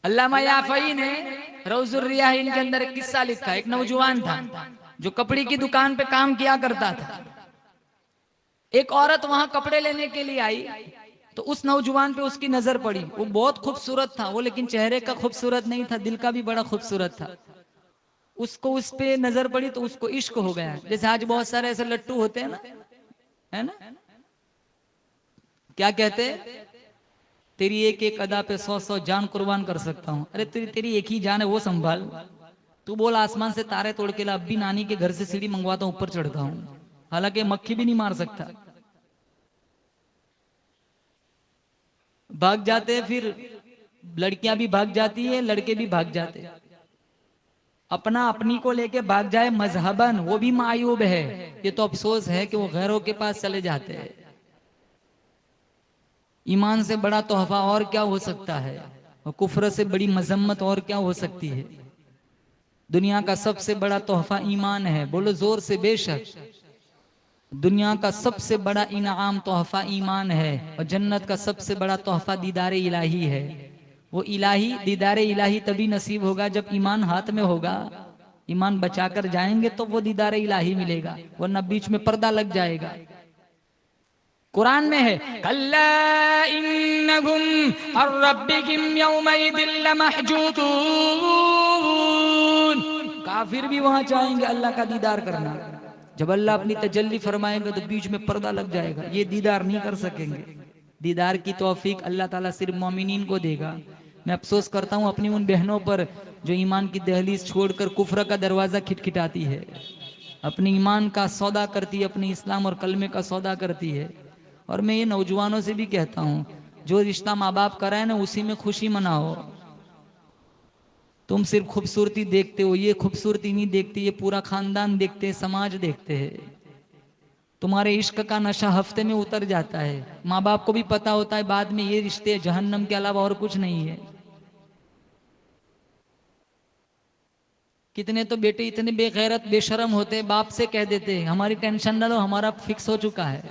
علامہ یافعی نے روض الریاحین کے اندر ایک قصہ لکھا. ایک نوجوان تھا جو کپڑے کی دکان پہ کام کیا کرتا تھا. ایک عورت وہاں کپڑے لینے کے لیے آئی تو اس نوجوان پہ اس کی نظر پڑی. وہ بہت خوبصورت تھا، وہ لیکن چہرے کا خوبصورت نہیں تھا، دل کا بھی بڑا خوبصورت تھا. اس کو اس پہ نظر پڑی تو اس کو عشق ہو گیا. جیسے آج بہت سارے ایسے لٹو ہوتے ہیں نا، ہے نا، کیا کہتے ہیں، تیری ایک ایک ادا پہ 100 جان قربان کر سکتا ہوں. ارے تیری ایک ہی جان ہے، وہ سنبھال. تو بول آسمان سے تارے توڑ کے لا، اب بھی نانی کے گھر سے سیڑھی منگواتا ہوں، اوپر چڑھتا ہوں، حالانکہ مکھی بھی نہیں مار سکتا. بھاگ جاتے ہیں، پھر لڑکیاں بھی بھاگ جاتی ہیں، لڑکے بھی بھاگ جاتے ہیں. اپنا اپنی کو لے کے بھاگ جائے مذہباً، وہ بھی معیوب ہے. یہ تو افسوس ہے کہ وہ غیروں کے پاس چلے جاتے ہیں. ایمان سے بڑا تحفہ اور کیا ہو سکتا ہے، اور کفر سے بڑی مذمت اور کیا ہو سکتی ہے. دنیا کا سب سے بڑا تحفہ ایمان ہے. بولو زور سے، بے شک دنیا کا سب سے بڑا انعام تحفہ ایمان ہے، اور جنت کا سب سے بڑا تحفہ دیدار الہی ہے. وہ الہی دیدار الہی تبھی نصیب ہوگا جب ایمان ہاتھ میں ہوگا. ایمان بچا کر جائیں گے تو وہ دیدار الہی ملے گا، ورنہ بیچ میں پردہ لگ جائے گا. قرآن میں ہے کلا انہم عن ربہم یومئذ لمحجوبون. کافر بھی وہاں چاہیں گے اللہ کا دیدار کرنا. جب اللہ اپنی تجلی فرمائے گا تو بیچ میں پردہ لگ جائے گا، یہ دیدار نہیں کر سکیں گے. دیدار کی توفیق اللہ تعالیٰ صرف مومنین کو دے گا. میں افسوس کرتا ہوں اپنی ان بہنوں پر جو ایمان کی دہلیز چھوڑ کر کفر کا دروازہ کھٹکھٹاتی ہے، اپنی ایمان کا سودا کرتی ہے، اپنی اسلام اور کلمے کا سودا کرتی ہے. اور میں یہ نوجوانوں سے بھی کہتا ہوں، جو رشتہ ماں باپ کرا ہے نا اسی میں خوشی مناؤ. تم صرف خوبصورتی دیکھتے ہو، یہ خوبصورتی نہیں دیکھتی، یہ پورا خاندان دیکھتے، سماج دیکھتے ہیں. تمہارے عشق کا نشہ ہفتے میں اتر جاتا ہے. ماں باپ کو بھی پتا ہوتا ہے بعد میں یہ رشتے جہنم کے علاوہ اور کچھ نہیں ہے. کتنے تو بیٹے اتنے بے غیرت بے شرم ہوتے ہیں، باپ سے کہہ دیتے ہماری ٹینشن نہ لو، ہمارا فکس ہو چکا ہے.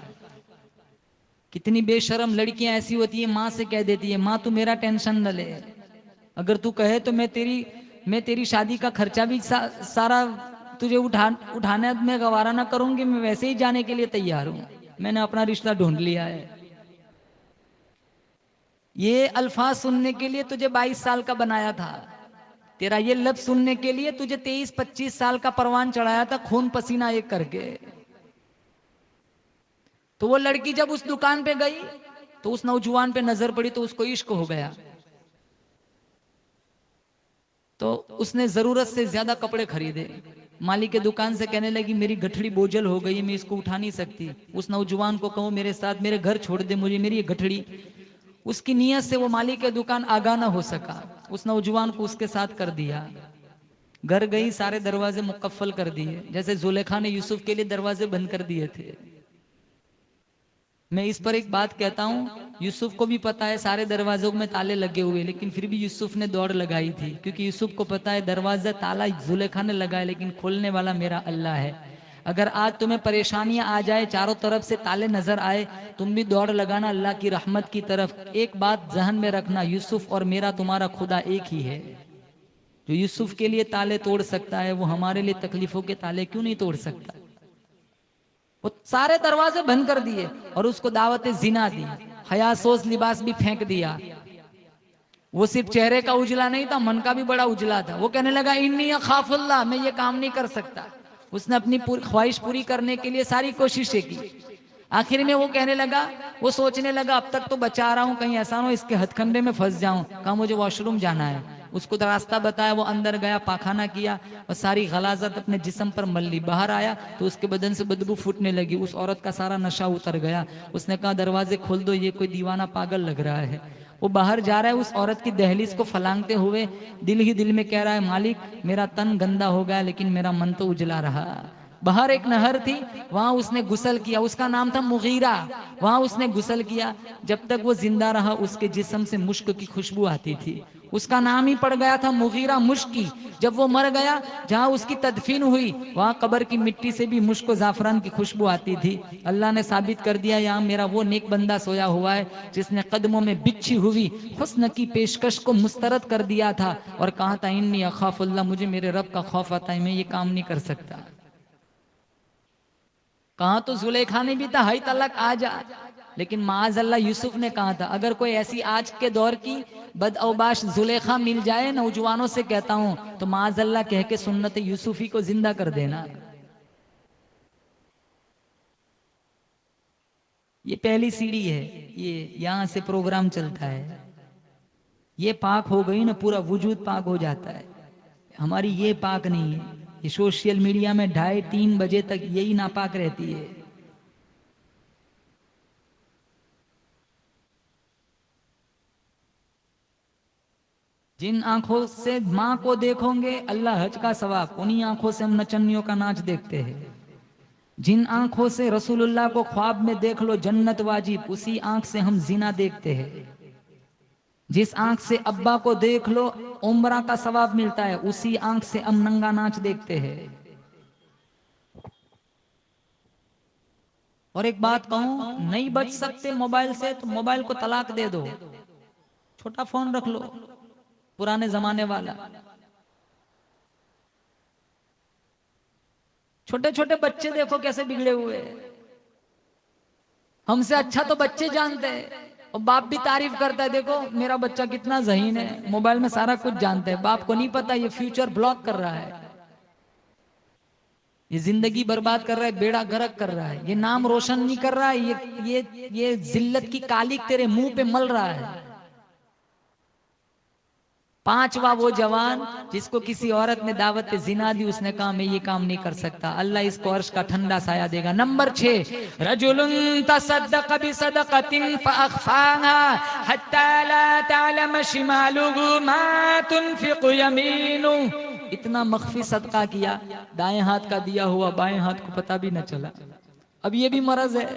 کتنی بے شرم لڑکیاں ایسی ہوتی ہیں، ماں سے کہہ دیتی ہے ماں تو میرا ٹینشن نہ لے، اگر تو کہے تو میں تیری شادی کا خرچہ بھی سارا تجھے اٹھانے میں گوارا نہ کروں گی، میں ویسے ہی جانے کے لیے تیار ہوں، میں نے اپنا رشتہ ڈھونڈ لیا ہے. یہ الفاظ سننے کے لیے تجھے 22 سال کا بنایا تھا، تیرا یہ لفظ سننے کے لیے تجھے 23-25 سال کا پروان چڑھایا تھا، خون پسینہ ایک کر کے. تو وہ لڑکی جب اس دکان پہ گئی تو اس نوجوان پہ نظر پڑی تو اس کو عشق ہو گیا. تو اس نے ضرورت سے زیادہ کپڑے خریدے. مالک کے دکان سے کہنے لگی میری گٹھڑی بوجھل ہو گئی، میں اس کو اٹھا نہیں سکتی. اس نوجوان کو کہو میرے ساتھ میرے گھر چھوڑ دے مجھے میری یہ گٹھڑی. اس کی نیت سے وہ مالک کے دکان آگاہ نہ ہو سکا، اس نوجوان کو اس کے ساتھ کر دیا. گھر گئی، سارے دروازے مقفل کر دیے، جیسے زلیخا نے یوسف کے لیے دروازے بند کر دیے تھے. میں اس پر ایک بات کہتا ہوں، یوسف کو بھی پتا ہے سارے دروازوں میں تالے لگے ہوئے، لیکن پھر بھی یوسف نے دوڑ لگائی تھی، کیونکہ یوسف کو پتا ہے دروازہ تالا زلیخا نے لگایا لیکن کھولنے والا میرا اللہ ہے۔ اگر آج تمہیں پریشانیاں آ جائے، چاروں طرف سے تالے نظر آئے، تم بھی دوڑ لگانا اللہ کی رحمت کی طرف۔ ایک بات ذہن میں رکھنا، یوسف اور میرا تمہارا خدا ایک ہی ہے۔ جو یوسف کے لیے تالے توڑ سکتا ہے، وہ ہمارے لیے تکلیفوں کے تالے کیوں نہیں توڑ سکتا؟ وہ سارے دروازے بند کر دیے اور اس کو دعوت زنا دی، حیا سوز لباس بھی پھینک دیا۔ وہ صرف چہرے کا اجلا نہیں تھا، من کا بھی بڑا اجلا تھا۔ وہ کہنے لگا انی اخاف اللہ، میں یہ کام نہیں کر سکتا۔ اس نے اپنی خواہش پوری کرنے کے لیے ساری کوششیں کی۔ آخر میں وہ کہنے لگا، وہ سوچنے لگا اب تک تو بچا رہا ہوں، کہیں ایسا نہ ہو اس کے ہتھ کنڈے میں پھنس جاؤں۔ کہا مجھے واش روم جانا ہے۔ اس کو راستہ بتایا، وہ اندر گیا، پاخانہ کیا اور ساری غلاظت اپنے جسم پر مل لی۔ باہر آیا تو اس کے بدن سے بدبو پھوٹنے لگی۔ اس عورت کا سارا نشہ اتر گیا۔ اس نے کہا دروازے کھول دو، یہ کوئی دیوانہ پاگل لگ رہا ہے۔ وہ باہر جا رہا ہے، اس عورت کی دہلیز کو پھلانگتے ہوئے دل ہی دل میں کہہ رہا ہے مالک میرا تن گندا ہو گیا لیکن میرا من تو اجلا رہا۔ باہر ایک نہر تھی، وہاں اس نے غسل کیا، اس کا نام تھا مغیرہ۔ وہاں اس نے غسل کیا، جب تک وہ زندہ رہا اس کے جسم سے مشک کی خوشبو آتی تھی۔ اس کا نام ہی پڑ گیا تھا مغیرہ مشکی۔ جب وہ مر گیا، جہاں اس کی تدفین ہوئی وہاں قبر کی مٹی سے بھی مشک و زعفران کی خوشبو آتی تھی۔ اللہ نے ثابت کر دیا یہاں میرا وہ نیک بندہ سویا ہوا ہے جس نے قدموں میں بچھی ہوئی حسن کی پیشکش کو مسترد کر دیا تھا اور کہا تھا انی اخاف اللہ، مجھے میرے رب کا خوف آتا ہے، میں یہ کام نہیں کر سکتا۔ کہاں تو زلیخا نے بھی تھا ہائی طلاق آ جا، لیکن معاذ اللہ یوسف نے کہا تھا اگر کوئی ایسی آج کے دور کی بد اوباش زلیخا مل جائے، نوجوانوں سے کہتا ہوں تو معاذ اللہ کہہ کے سنت یوسفی کو زندہ کر دینا۔ یہ پہلی سیڑھی ہے، یہ یہاں سے پروگرام چلتا ہے۔ یہ پاک ہو گئی نا پورا وجود پاک ہو جاتا ہے۔ ہماری یہ پاک نہیں ہے، یہ سوشل میڈیا میں 2:30-3 بجے تک یہی ناپاک رہتی ہے۔ جن آنکھوں سے ماں کو دیکھو گے اللہ حج کا ثواب، انہی آنکھوں سے ہم نچنیوں کا ناچ دیکھتے ہیں۔ جن آنکھوں سے رسول اللہ کو خواب میں دیکھ لو جنت واجب، اسی آنکھ سے ہم زنا دیکھتے ہیں۔ جس آنکھ سے ابا کو دیکھ لو عمرہ کا ثواب ملتا ہے، اسی آنکھ سے ہم ننگا ناچ دیکھتے ہیں۔ اور ایک بات کہوں، نہیں بچ سکتے موبائل سے تو موبائل کو طلاق دے دو، چھوٹا فون رکھ لو، پرانے زمانے والا۔ چھوٹے چھوٹے بچے دیکھو کیسے بگڑے ہوئے، ہم سے اچھا تو بچے جانتے ہیں، اور باپ بھی تعریف کرتا ہے دیکھو میرا بچہ کتنا ذہین ہے، موبائل میں سارا کچھ جانتا ہے۔ باپ کو نہیں پتا یہ فیوچر بلاک کر رہا ہے، یہ زندگی برباد کر رہا ہے، بیڑا غرق کر رہا ہے، یہ نام روشن نہیں کر رہا ہے، یہ ذلت کی کالک تیرے منہ پہ مل رہا ہے۔ پانچواں وہ جوان جس کو کسی عورت نے دعوت زنا دی، اس نے کہا میں یہ کام نہیں کر سکتا، اللہ اس کو عرش کا ٹھنڈا سایہ دے گا۔ نمبر 6، رجل تصدق بصدقۃ فاخفاها حتى لا تعلم شماله ما تنفق يمينه، اتنا مخفی صدقہ کیا دائیں ہاتھ کا دیا ہوا بائیں ہاتھ کو پتہ بھی نہ چلا۔ اب یہ بھی مرض ہے،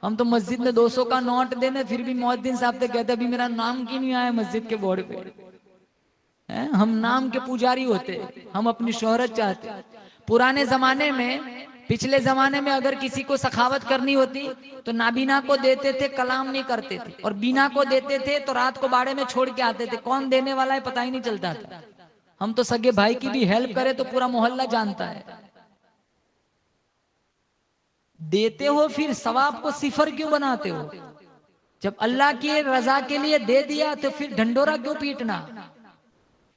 ہم تو مسجد میں 200 کا نوٹ دینے پھر بھی مؤذن صاحب سے کہتے ابھی میرا نام کیوں نہیں آیا مسجد کے بورڈ پہ۔ ہم نام کے پجاری ہوتے، ہم اپنی شہرت چاہتے۔ پرانے زمانے میں، پچھلے زمانے میں اگر کسی کو سخاوت کرنی ہوتی تو نابینا کو دیتے تھے، کلام نہیں کرتے تھے، اور بینا کو دیتے تھے تو رات کو باڑے میں چھوڑ کے آتے تھے، کون دینے والا ہے پتہ ہی نہیں چلتا تھا۔ ہم تو سگے بھائی کی بھی ہیلپ کرے تو پورا محلہ جانتا ہے۔ دیتے ہو پھر ثواب کو صفر کیوں بناتے ہو؟ جب اللہ کی رضا کے لیے دے دیا تو پھر ڈھنڈورا کیوں پیٹنا؟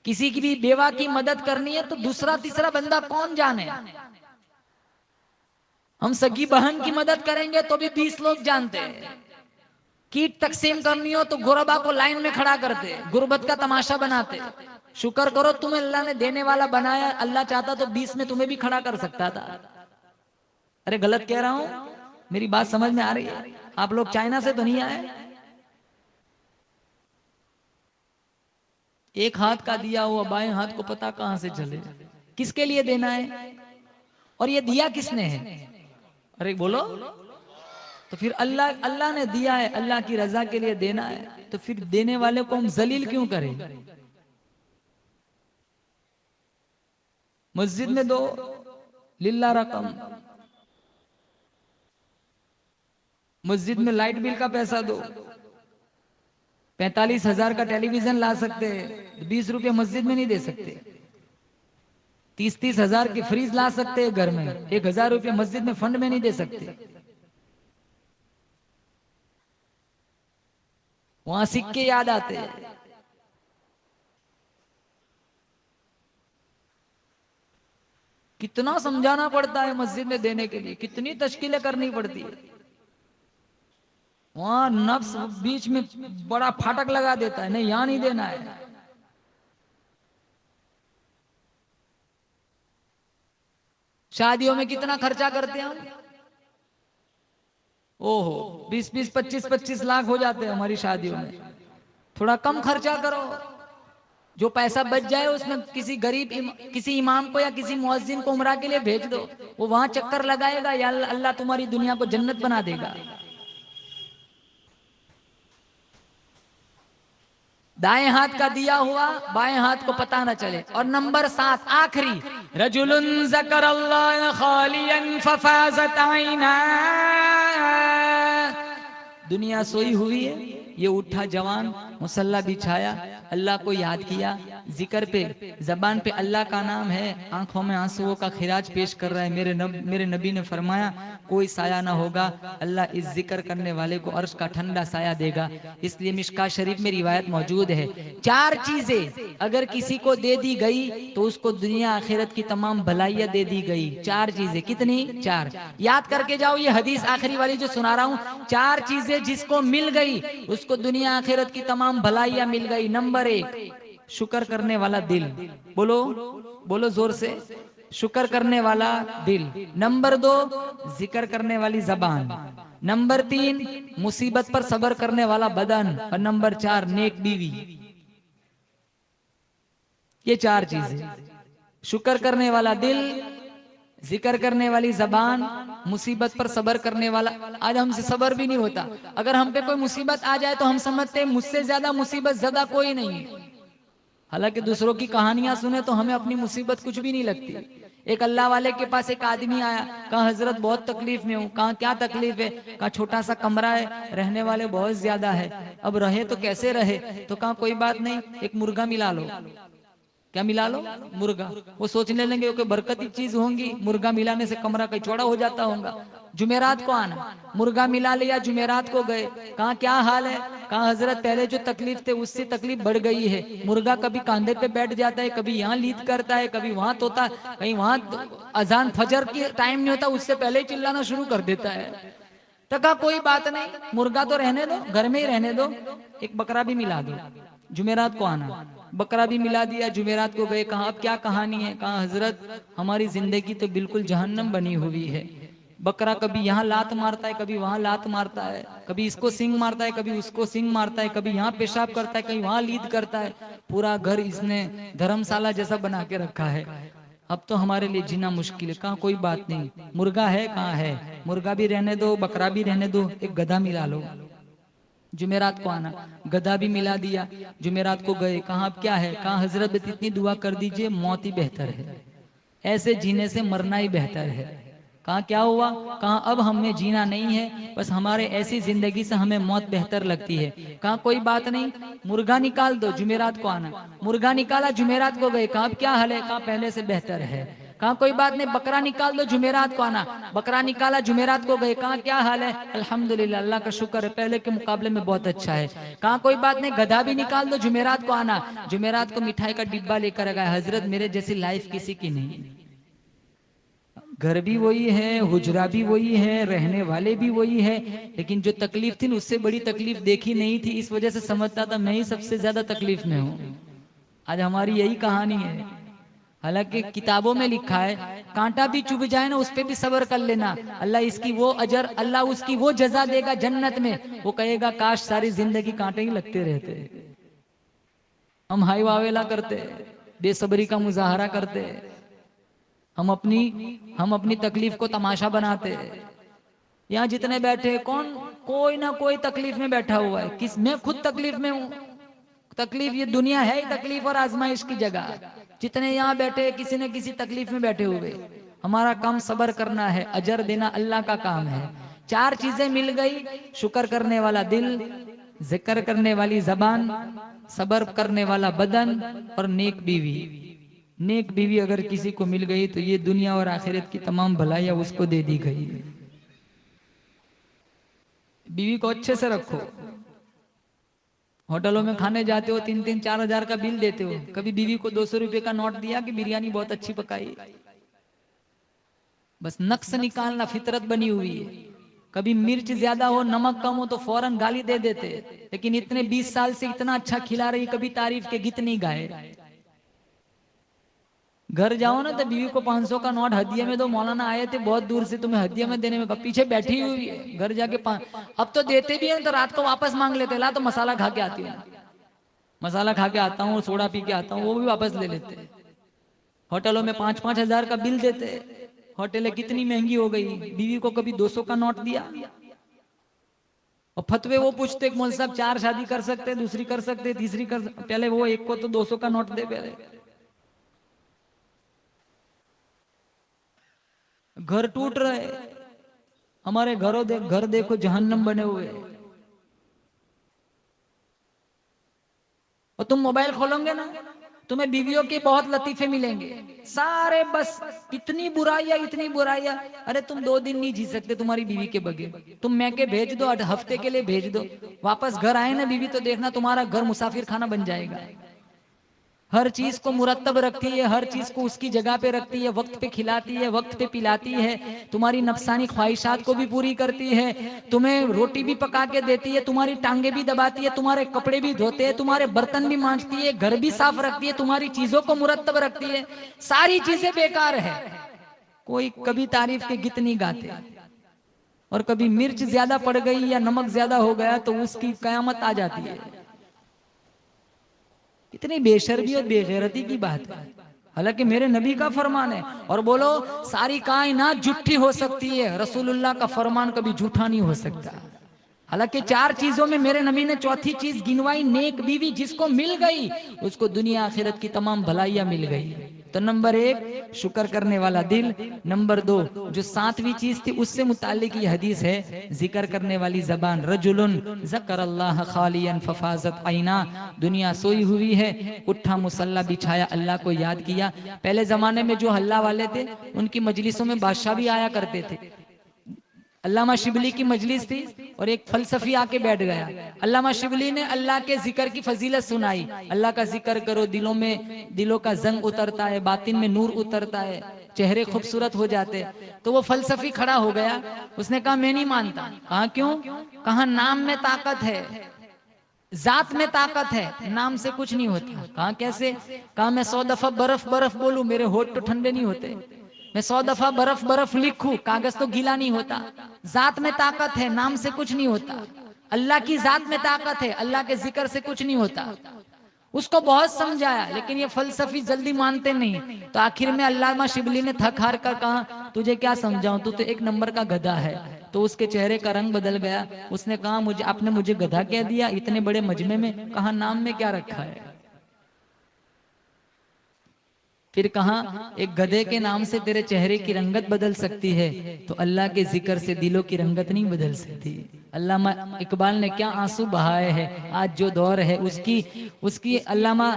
کسی کی بھی بیوہ کی مدد کرنی ہے تو دوسرا تیسرا بندہ کون جانے؟ ہم سگی بہن کی مدد کریں گے تو بھی 20 لوگ جانتے ہیں۔ کیٹ تقسیم کرنی ہو تو غربا کو لائن میں کھڑا کرتے، غربت کا تماشا بناتے۔ شکر کرو تمہیں اللہ نے دینے والا بنایا، اللہ چاہتا تو 20 میں تمہیں بھی کھڑا کر سکتا تھا۔ ارے غلط کہہ رہا ہوں؟ میری بات سمجھ میں آ رہی ہے؟ آپ لوگ چائنا سے تو نہیں آئے؟ ایک ہاتھ کا دیا ہوا بائیں ہاتھ کو پتا کہاں سے چلے، کس کے لیے دینا ہے؟ اور یہ دیا کس نے ہے؟ ارے بولو، تو پھر اللہ نے دیا ہے، اللہ کی رضا کے لیے دینا ہے، تو پھر دینے والے کو ہم ذلیل کیوں کریں؟ مسجد میں دو للہ رقم، مسجد میں لائٹ بل کا پیسہ دو، 45,000 کا ٹیلی ویژن لا سکتے ہیں، 20 روپے مسجد میں نہیں دے سکتے، 30,000 کی فریج لا سکتے ہیں گھر میں، 1,000 روپے مسجد میں فنڈ میں نہیں دے سکتے۔ وہاں سکے یاد آتے ہیں، کتنا سمجھانا پڑتا ہے مسجد میں دینے کے لیے، کتنی تشکیلیں کرنی پڑتی ہے، وہاں نفس بیچ میں بڑا پھاٹک لگا دیتا ہے، نہیں یہاں نہیں دینا ہے۔ شادیوں میں کتنا خرچہ کرتے ہیں ہم؟ اوہو 20 25 لاکھ ہو جاتے ہیں ہماری شادیوں میں، تھوڑا کم خرچہ کرو، جو پیسہ بچ جائے اس میں کسی غریب کسی امام کو یا کسی مؤذن کو عمرہ کے لیے بھیج دو، وہ وہاں چکر لگائے گا، یا اللہ تمہاری دنیا کو جنت بنا دے گا۔ دائیں ہاتھ کا دیا ہوا بائیں ہاتھ کو پتہ نہ چلے۔ اور نمبر 7 آخری، رجل ذکر اللہ خالیا ففازت عیناہ، دنیا سوئی ہوئی ہے، یہ اٹھا جوان، مصلی بچھایا، اللہ کو یاد کیا، ذکر پہ زبان پہ اللہ کا نام ہے، آنکھوں میں آنسوؤں کا خراج پیش کر رہا ہے۔ میرے نبی نے فرمایا کوئی سایہ نہ ہوگا، اللہ اس ذکر کرنے والے کو عرش کا ٹھنڈا سایہ دے گا۔ اس لیے مشکاۃ شریف میں روایت موجود ہے، 4 چیزیں اگر کسی کو دے دی گئی تو اس کو دنیا آخرت کی تمام بھلائیاں دے دی گئی۔ 4 چیزیں، کتنی؟ 4 یاد کر کے جاؤ، یہ حدیث آخری والی جو سنا رہا ہوں، 4 چیزیں جس کو مل گئی اس کو دنیا آخرت کی تمام بھلائیاں مل گئی۔ نمبر 1 شکر کرنے والا دل، بولو زور سے، شکر کرنے والا دل۔ نمبر 2 ذکر کرنے والی زبان۔ نمبر 3 مصیبت پر صبر کرنے والا بدن۔ اور نمبر 4 نیک بیوی۔ یہ 4 چیزیں، شکر کرنے والا دل، ذکر کرنے والی زبان، مصیبت پر صبر کرنے والا۔ آج ہم سے صبر بھی نہیں ہوتا، اگر ہم پہ کوئی مصیبت آ جائے تو ہم سمجھتے ہیں مجھ سے زیادہ مصیبت زدہ کوئی نہیں، حالانکہ دوسروں کی کہانیاں سنیں تو ہمیں اپنی مصیبت کچھ بھی نہیں لگتی۔ ایک اللہ والے کے پاس ایک آدمی آیا، کہا حضرت بہت تکلیف میں ہوں۔ کہا کیا تکلیف ہے؟ کہا چھوٹا سا کمرہ ہے، رہنے والے بہت زیادہ ہے، اب رہے تو کیسے رہے؟ تو کہا کوئی بات نہیں، ایک مرغا ملا لو۔ کیا ملا لو؟ مرغا۔ وہ سوچنے لگے کہ برکتی چیز ہوں گی، مرغا ملانے سے کمرہ کہیں چوڑا ہو جاتا ہوگا۔ جمعرات کو آنا، مرغا ملا لیا، جمعرات کو گئے، کہا کیا حال ہے؟ کہا حضرت پہلے جو تکلیف تھے اس سے تکلیف بڑھ گئی ہے، مرغا کبھی کاندھے پہ بیٹھ جاتا ہے، کبھی یہاں لید کرتا ہے، کبھی وہاں توتا، کہیں وہاں اذان فجر کی ٹائم نہیں ہوتا اس سے پہلے ہی چلانا شروع کر دیتا ہے۔ تو کہا کوئی بات نہیں، مرغا تو رہنے دو، گھر میں ہی رہنے دو، ایک بکرا بھی ملا دو، جمعرات کو آنا۔ بکرا بھی ملا دیا، جمعرات کو گئے، کہا اب کیا کہانی ہے؟ کہا حضرت ہماری زندگی تو بالکل جہنم بنی ہوئی ہے، بکرا کبھی یہاں لات مارتا ہے، کبھی وہاں لات مارتا ہے، کبھی اس کو سینگ مارتا ہے، کبھی اس کو سینگ مارتا ہے، کبھی یہاں پیشاب کرتا ہے، کہیں وہاں لید کرتا ہے، پورا گھر اس نے دھرمشالہ جیسا بنا کے رکھا ہے، اب تو ہمارے لیے جینا مشکل ہے۔ کہا کوئی بات نہیں، مرغا ہے؟ کہاں ہے؟ مرغا بھی رہنے دو، بکرا بھی رہنے دو، ایک گدھا ملا لو، جمعرات کو آنا۔ گدھا بھی ملا دیا، جمعرات کو گئے، کہا اب کیا ہے؟ کہا حضرت اتنی دعا کر دیجئے موت ہی بہتر ہے، ایسے جینے سے مرنا ہی بہتر ہے۔ کہا کیا ہوا؟ کہا اب ہمیں جینا نہیں ہے، بس ہمارے ایسی زندگی سے ہمیں موت بہتر لگتی ہے۔ کہا کوئی بات نہیں، مرغا نکال دو، جمعرات کو آنا۔ مرغا نکالا، جمعرات کو گئے، کہا اب کیا حال ہے؟ کہا پہلے سے بہتر ہے۔ کہا کوئی بات نہیں، بکرا نکال دو، جمعرات کو آنا۔ بکرا نکالا، جمعرات کو گئے، کہا کیا حال ہے؟ الحمدللہ اللہ کا شکر ہے، پہلے کے مقابلے میں بہت اچھا ہے۔ کہا کوئی بات نہیں، گدھا بھی نکال دو، جمعرات کو آنا۔ جمعرات کو مٹھائی کا ڈبہ لے کر گئے، حضرت میرے جیسی لائف کسی کی نہیں، گھر بھی وہی ہے، حجرہ بھی وہی ہے، رہنے والے بھی وہی ہے، لیکن جو تکلیف تھی اس سے بڑی تکلیف دیکھی نہیں تھی، اس وجہ سے سمجھتا تھا میں ہی سب سے زیادہ تکلیف میں ہوں۔ آج ہماری یہی کہانی ہے، حالانکہ کتابوں میں لکھا ہے کانٹا بھی چبھ جائے نا اس پہ بھی صبر کر لینا، اللہ اس کی وہ اجر، اللہ اس کی وہ جزا دے گا جنت میں، وہ کہے گا کاش ساری زندگی کانٹے ہی لگتے رہتے۔ ہم ہائی واویلا کرتے، بے صبری کا مظاہرہ کرتے، ہم اپنی تکلیف کو تماشا بناتے، یہاں جتنے بیٹھے کوئی نہ کوئی تکلیف میں بیٹھا ہوا ہے. میں خود تکلیف میں ہوں. تکلیف یہ دنیا ہے ہی تکلیف اور آزمائش کی جگہ. جتنے یہاں بیٹھے کسی نہ کسی تکلیف میں بیٹھے ہوئے. ہمارا کام صبر کرنا ہے, اجر دینا اللہ کا کام ہے. 4 چیزیں مل گئی, شکر کرنے والا دل, ذکر کرنے والی زبان, صبر کرنے والا بدن اور نیک بیوی. نیک بیوی اگر کسی کو مل گئی تو یہ دنیا اور آخرت کی تمام بھلائیاں اس کو دے دی گئی. بیوی کو اچھے سے رکھو. ہوٹلوں میں کھانے جاتے ہو 3-3 4 ہزار کا بل دیتے ہو, کبھی بیوی کو 200 روپے کا نوٹ دیا کہ بریانی بہت اچھی پکائی. بس نقص نکالنا فطرت بنی ہوئی ہے. کبھی مرچ زیادہ ہو نمک کم ہو تو فوراً گالی دے دیتے, لیکن اتنے 20 سال سے اتنا اچھا کھلا رہی, کبھی تعریف کے گیت نہیں گائے. گھر جاؤ نا تو بیوی کو 500 کا نوٹ ہدیے میں دو, مولانا آئے تھے بہت دور سے تمہیں ہدیے میں دینے میں, پیچھے بیٹھی ہوئی ہے. گھر جا کے اب تو دیتے بھی ہیں تو رات کو واپس مانگ لیتے, لا تو مسالہ کھا کے آتی ہے, مسالہ کھا کے آتا ہوں, سوڈا پی کے آتا ہوں, وہ بھی واپس لے لیتے. ہوٹلوں میں 5-5 ہزار کا بل دیتے. ہوٹلیں کتنی مہنگی ہو گئی, بیوی کو کبھی 200 کا نوٹ دیا. اور فتوے وہ پوچھتے کہ مول صاحب 4 شادی کر سکتے, دوسری کر سکتے, تیسری کر سکتے, پہلے وہ ایک کو تو 200 کا نوٹ دے. پہلے گھر ٹوٹ رہے, ہمارے گھر دیکھو جہنم بنے ہوئے. اور تم موبائل کھولو گے نا تمہیں بیویوں کے بہت لطیفے ملیں گے سارے, بس اتنی برائیاں. ارے تم 2 دن نہیں جی سکتے تمہاری بیوی کے بغیر. تم میکے بھیج دو, ہفتے کے لیے بھیج دو, واپس گھر آئے نا بیوی تو دیکھنا تمہارا گھر مسافر خانہ بن جائے گا. ہر چیز کو مرتب رکھتی ہے, ہر چیز کو اس کی جگہ پہ رکھتی ہے, وقت پہ کھلاتی ہے, وقت پہ پلاتی ہے, تمہاری نفسانی خواہشات کو بھی پوری کرتی ہے, تمہیں روٹی بھی پکا کے دیتی ہے, تمہاری ٹانگیں بھی دباتی ہے, تمہارے کپڑے بھی دھوتے ہیں, تمہارے برتن بھی مانجتی ہے, گھر بھی صاف رکھتی ہے, تمہاری چیزوں کو مرتب رکھتی ہے. ساری چیزیں بیکار ہے, کوئی کبھی تعریف کے گیت نہیں گاتے. اور کبھی مرچ زیادہ پڑ گئی یا نمک زیادہ ہو گیا تو اس کی قیامت آ جاتی ہے. اتنی بے شرمی اور بے غیرتی کی بات ہے, حالانکہ میرے نبی کا فرمان ہے. اور بولو ساری کائنات جھوٹی ہو سکتی ہے, رسول اللہ کا فرمان کبھی جھوٹا نہیں ہو سکتا. حالانکہ 4 چیزوں میں میرے نبی نے چوتھی چیز گنوائی, نیک بیوی جس کو مل گئی اس کو دنیا آخرت کی تمام بھلائیاں مل گئی. تو نمبر 1 شکر کرنے والا دل, نمبر 2 جو 7ویں چیز تھی اس سے متعلق یہ حدیث ہے, ذکر کرنے والی زبان. رجل ذکر اللہ خالیا ففاضت عینا, دنیا سوئی ہوئی ہے, اٹھا مصلی بچھایا, اللہ کو یاد کیا. پہلے زمانے میں جو حلہ والے تھے ان کی مجلسوں میں بادشاہ بھی آیا کرتے تھے. علامہ شبلی کی مجلس تھی اور ایک فلسفی آ کے بیٹھ گیا. علامہ شبلی نے اللہ کے ذکر کی فضیلت سنائی, اللہ کا ذکر کرو, دلوں کا زنگ اترتا ہے, باطن میں نور اترتا ہے, چہرے خوبصورت ہو جاتے. تو وہ فلسفی کھڑا ہو گیا, اس نے کہا میں نہیں مانتا. کہا کیوں؟ کہا نام میں طاقت ہے, ذات میں طاقت ہے, نام سے کچھ نہیں ہوتا. کہا کیسے؟ کہا میں 100 دفعہ برف بولوں میرے ہونٹ تو ٹھنڈے نہیں ہوتے, میں 100 دفعہ برف لکھوں کاغذ تو گیلا نہیں ہوتا. ذات میں طاقت ہے, نام سے کچھ نہیں ہوتا. اللہ کی ذات میں طاقت ہے, اللہ کے ذکر سے کچھ نہیں ہوتا. اس کو بہت سمجھایا لیکن یہ فلسفی جلدی مانتے نہیں. تو آخر میں علامہ شبلی نے تھک ہار کر کہا تجھے کیا سمجھاؤں, تو 1 نمبر کا گدھا ہے. تو اس کے چہرے کا رنگ بدل گیا. اس نے کہا آپ نے مجھے گدھا کہہ دیا اتنے بڑے مجمع میں. کہا نام میں کیا رکھا ہے. پھر کہا ایک گدھے کے نام سے تیرے چہرے کی رنگت بدل سکتی ہے, تو اللہ کے ذکر سے دلوں کی رنگت نہیں بدل سکتی. علامہ اقبال نے کیا آنسو بہائے ہیں. آج جو دور ہے اس کی علامہ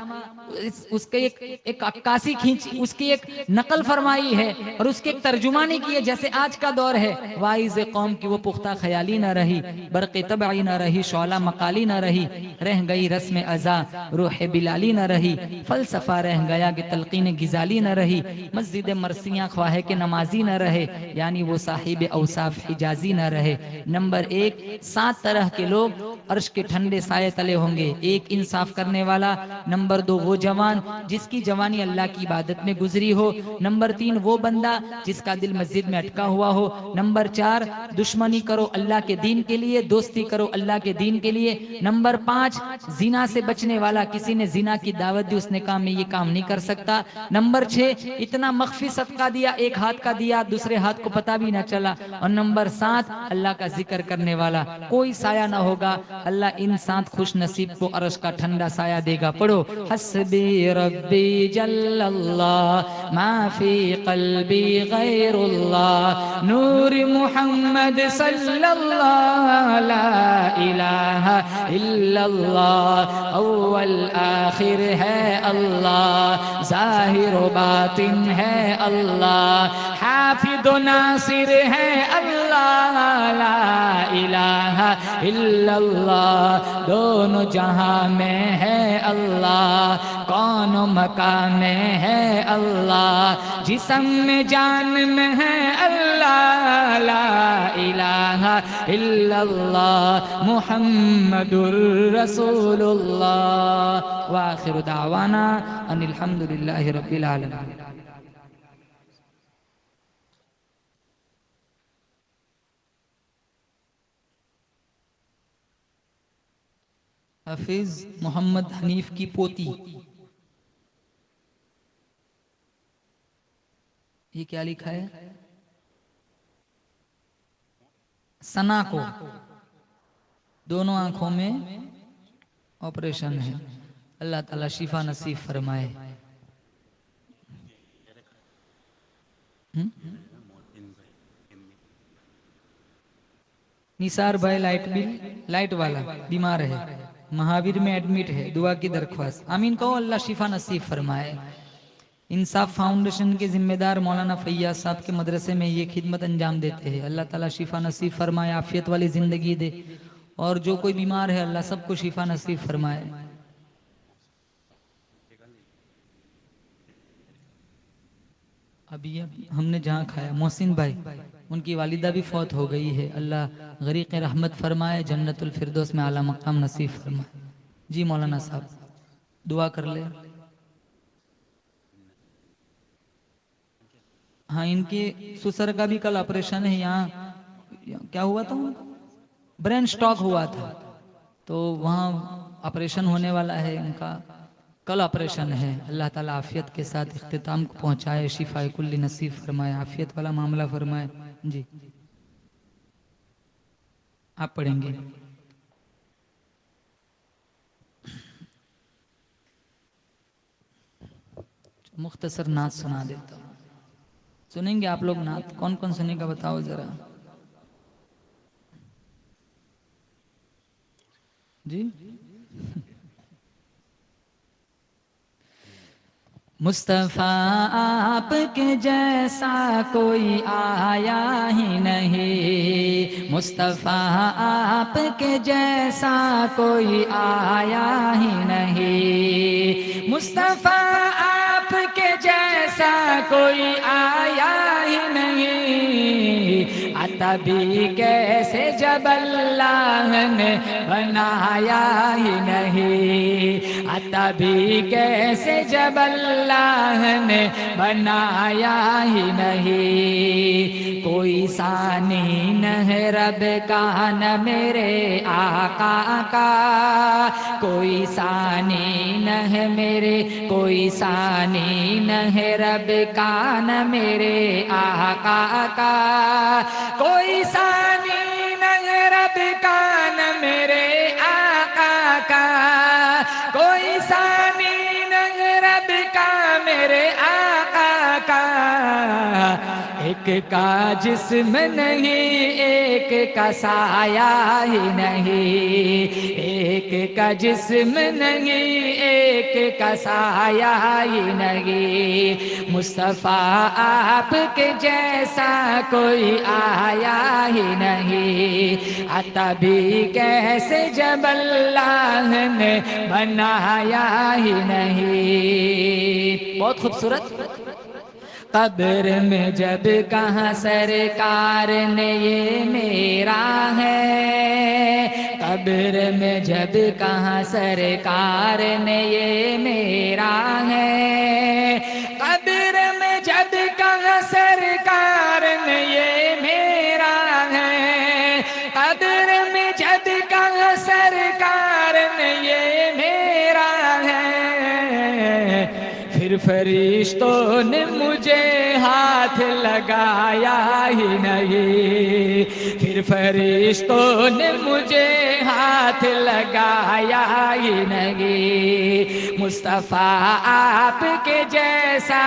اس کے ایک عکاسی کھینچ, اس کی ایک نقل فرمائی ہے اور اس کے ایک ترجمانی کی ہے. جیسے آج کا دور ہے, وائز قوم کی وہ پختہ خیالی نہ رہی, برق طبعی نہ رہی, شعلہ مقالی نہ رہی, رہ گئی رسم ازا روح بلالی نہ رہی, فلسفہ رہ گیا کہ تلقین غزالی نہ رہی, مسجد مرثیہ خواہ کے نمازی نہ رہے, یعنی وہ صاحب اوصاف حجازی نہ رہے. نمبر 1 7 طرح کے لوگ عرش کے ٹھنڈے سائے تلے ہوں گے. 1 انصاف کرنے والا. نمبر 2 وہ جوان جس کی جوانی اللہ کی عبادت میں گزری ہو۔ نمبر 3 وہ بندہ جس کا دل مسجد میں اٹکا ہوا ہو۔ نمبر 4 دشمنی کرو اللہ کے دین کے لیے، دوستی کرو اللہ کے دین کے لیے۔ نمبر 5 زنا سے بچنے والا، کسی نے زنا کی دعوت دی، اس نے کہا میں یہ کام نہیں کر سکتا۔ نمبر 6 اتنا مخفی صدقہ دیا، ایک ہاتھ کا دیا، دوسرے ہاتھ کو پتہ بھی نہ چلا۔ اور نمبر 7 اللہ کا ذکر کرنے والا، کوئی سایہ نہ ہوگا، اللہ ان 7 خوش نصیب کو عرش کا ٹھنڈا سایہ دے گا۔ پڑھو حسبی ربی جل اللہ ما فی قلبی غیر اللہ نور محمد صلی اللہ لا الہ الا اللہ اول آخر ہے اللہ ظاہر و باطن ہے اللہ حافظ و ناصر ہے اللہ لا الہ الا اللہ دونوں جہاں میں ہے اللہ کون و مکان میں ہے اللہ جسم میں جان میں ہے اللہ لا الہ الا اللہ محمد الرسول اللہ وآخر دعوانا ان الحمدللہ رب العالمین۔ حافظ محمد حنیف کی پوتی، یہ کیا لکھا ہے؟ ثنا کو دونوں آنکھوں میں آپریشن ہے، اللہ تعالی شفا نصیب فرمائے۔ نثار بھائی لائٹ والا بیمار ہے، مہاویر میں ایڈمٹ ہے، دعا کی درخواست۔ آمین کہو، اللہ شفا نصیب فرمائے۔ انصاف فاؤنڈیشن کے ذمہ دار مولانا فیاض صاحب کے مدرسے میں یہ خدمت انجام دیتے ہیں، اللہ تعالیٰ شفا نصیب فرمائے، عافیت والی زندگی دے، اور جو کوئی بیمار ہے اللہ سب کو شفا نصیب فرمائے۔ ابھی ہم نے جہاں کھایا محسن بھائی، ان کی والدہ بھی فوت ہو گئی ہے، اللہ غریق رحمت فرمائے، جنت الفردوس میں اعلیٰ مقام نصیب فرمائے۔ جی مولانا صاحب دعا کر لے۔ ہاں ان کے سسر کا بھی کل آپریشن ہے، یہاں کیا ہوا تھا، برین سٹاک ہوا تھا، تو وہاں آپریشن ہونے والا ہے ان کا، کل آپریشن ہے۔ اللہ تعالیٰ عافیت کے ساتھ اختتام کو پہنچائے، شفا کل نصیب فرمائے، عافیت والا معاملہ فرمائے۔ جی آپ پڑھیں گے۔ مختصر نعت سنا دیتا ہوں، سنیں گے آپ لوگ نعت؟ کون کون سنے گا بتاؤ ذرا؟ جی مصطفیٰ آپ کے جیسا کوئی آیا ہی نہیں، مصطفیٰ آپ کے جیسا کوئی آیا ہی نہیں، مصطفیٰ آپ کے جیسا کوئی آیا ہی نہیں، عطا بھی کیسے جب اللہ نے بنایا ہی نہیں، عطا بھی کیسے جب اللہ نے بنایا ہی نہیں، کوئی ثانی نہ ہے رب کا نہ میرے آقا کا، کوئی ثانی نہ ہے میرے، کوئی ثانی نہ ہے رب کا نہ میرے آقا کا، کوئی ثانی نہ ہے رب کا نہ میرے آقا کا، کوئی ثانی نہ ہے رب کا میرے آقا کا، ایک کا جسم نہیں ایک کا سایہ ہی نہیں، ایک کا جسم نہیں ایک کا سایہ ہی نہیں، مصطفیٰ آپ کے جیسا کوئی آیا ہی نہیں، عطا بھی کیسے جب اللہ نے بنایا ہی نہیں۔ بہت خوبصورت۔ قبر میں جب کہاں سرکار نے یہ میرا ہے، قبر میں جب کہاں سرکار نے یہ میرا ہے، قبر میں جب کہاں سرکار نے یہ میرا ہے، قبر میں جب کہاں سرکار نے یہ میرا ہے، پھر فرشتوں نے مجھے ہاتھ لگایا ہی نہیں، پھر فرشتوں نے مجھے ہاتھ لگایا ہی نہیں، مصطفیٰ آپ کے جیسا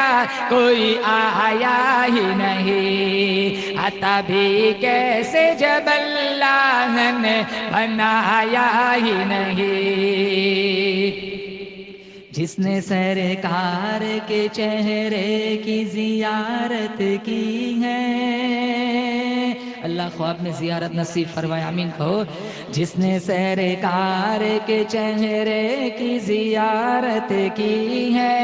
کوئی آیا ہی نہیں، عطا بھی کیسے جب اللہ نے بنایا ہی نہیں، جس نے سرکار کے چہرے کی زیارت کی ہے، اللہ خواب میں زیارت نصیب فرمائے، آمین کہو، جس نے سرکار کے چہرے کی زیارت کی ہے،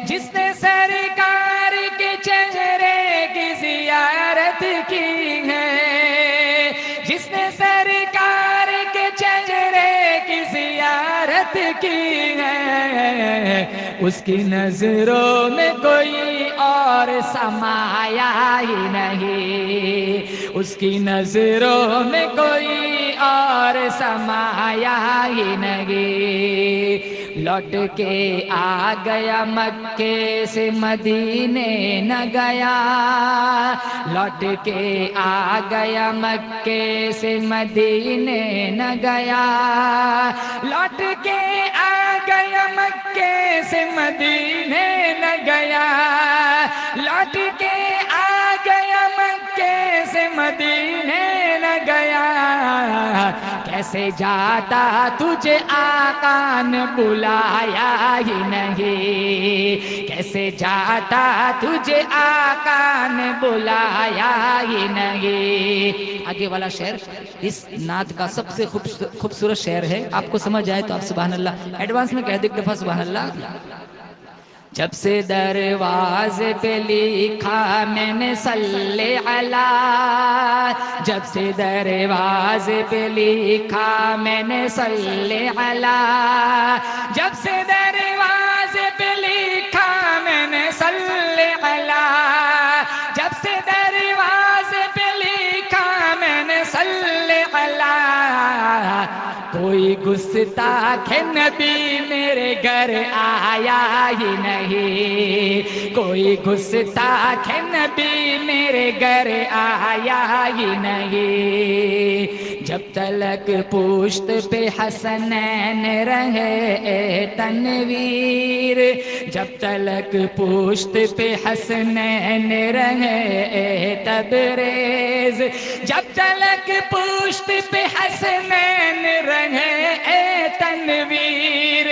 جس نے سرکار کے چہرے کی زیارت کی ہے، جس نے سرکار کے چہرے کی زیارت کی ہے، اس کی نظروں میں کوئی اور سمایا ہی نہیں، اس کی نظروں میں کوئی اور سمایا ہی نہیں، لوٹ کے آ گیا مکے سے مدینے نہ گیا، لوٹ کے آ گیا مکے سے مدینے نہ گیا، لوٹ کے آ گیا مکے سے مدینے نہ گیا، لوٹ کے آ گیا مکے سے مدینے نہ گیا، کیسے جاتا تجھے آقا نے بلایا ہی نہیں، کیسے جاتا تجھے آقا نے بلایا ہی نہیں، آگے والا شعر اس نعت کا سب سے خوبصورت شعر ہے، آپ کو سمجھ آئے تو آپ سبحان اللہ ایڈوانس میں کہہ دیں ایک دفعہ سبحان اللہ، جب سے دروازے پہ لکھا میں نے صلی علی، جب سے دروازے پہ لکھا میں نے صلی علی، جب سے دروازے پہ لکھا میں نے صلی علی، جب سے دروازے پہ لکھا میں نے صلی علی، کوئی گستاخ نبی میرے گھر آیا ہی نہیں، کوئی گستاخ نبی میرے گھر آیا ہی نہیں، جب تلک پشت پہ حسنین رہے اے تنویر، جب تلک پشت پہ حسنین رہے اے تبریز، جب تلک پشت پہ حسنین رہے اے تنویر،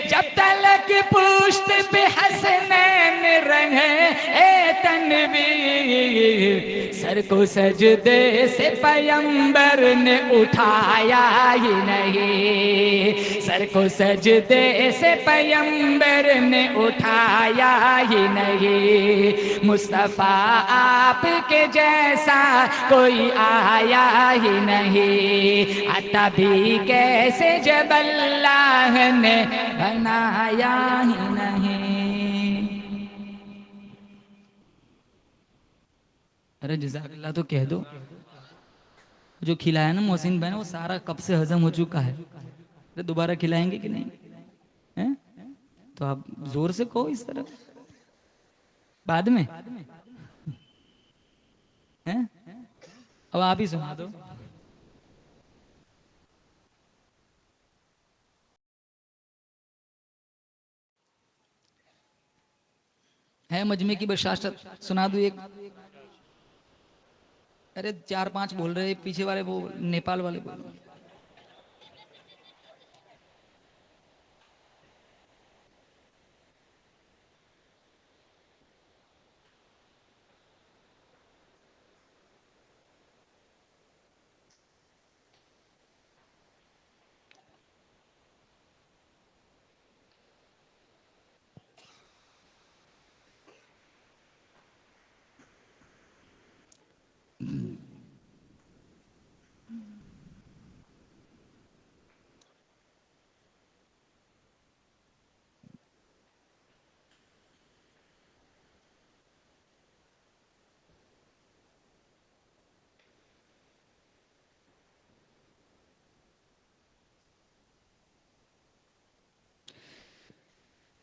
جب تلک پشت پہ حسنین رہے اے تنویر، سر کو سجدے سے پیمبر نے اٹھایا ہی نہیں، سر کو سجدے سے پیمبر نے اٹھایا ہی نہیں، مصطفیٰ آپ کے جیسا کوئی آیا ہی نہیں، عطا بھی کیسے جب اللہ نے بنایا ہی نہیں، ارے جزاک اللہ تو کہہ دو، جو کھلایا نا محسن بہن وہ سارا کب سے ہضم ہو چکا ہے، دوبارہ کھلائیں گے کہ نہیں؟ تو آپ زور سے کہو اس طرح بعد میں، اب آپ ہی سنا دو، ہے مجمع کی بشاشت، سنا دو ایک، ارے 4-5 بول رہے پیچھے والے وہ نیپال والے بول رہے،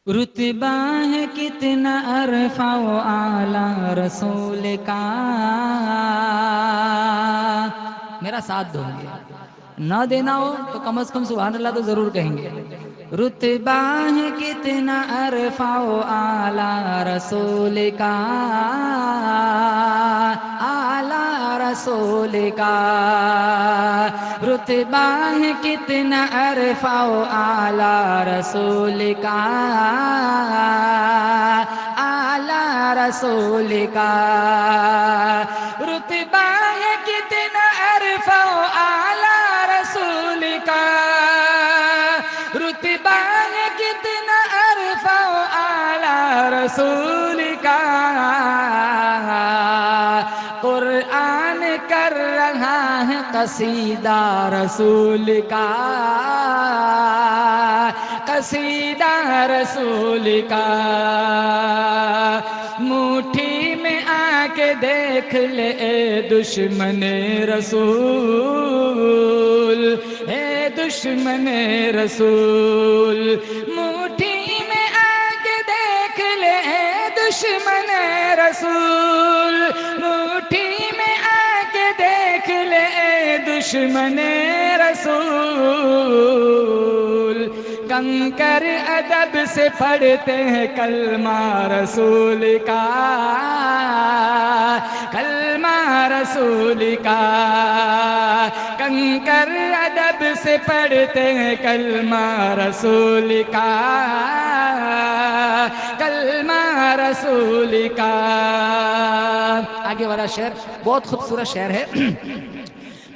رتبہ ہے کتنا عرفہ و اعلیٰ رسول کا. میرا ساتھ دو گے، نہ دینا ہو تو کم از کم سبحان اللہ تو ضرور کہیں گے. رتبہ ہے کتنا عرفہ و اعلیٰ رسول کا، اعلیٰ رسول کا. رتبہ ہے کتنا عرفہ و اعلیٰ رسول کا، اعلیٰ رسول کا. رتبہ ہے کتنا عرفہ و اعلیٰ رسول کا، رتبہ ہے کتنا عرفہ و اعلیٰ رسول کا. قرآن کر رہا ہے قصیدہ رسول کا، قصیدہ رسول کا. مٹھی میں آ کے دیکھ لے اے دشمن رسول، اے دشمن رسول. مٹھی میں آ کے دیکھ لے اے دشمن رسول، مٹھی میں آ کے دیکھ لے اے دشمن رسول. کنکر ادب سے پڑھتے ہیں کلمہ رسول کا، کلمہ رسول کا. کنکر ادب سے پڑھتے ہیں کلمہ رسول کا، کلمہ رسول کا. آگے والا شعر بہت خوبصورت شعر ہے.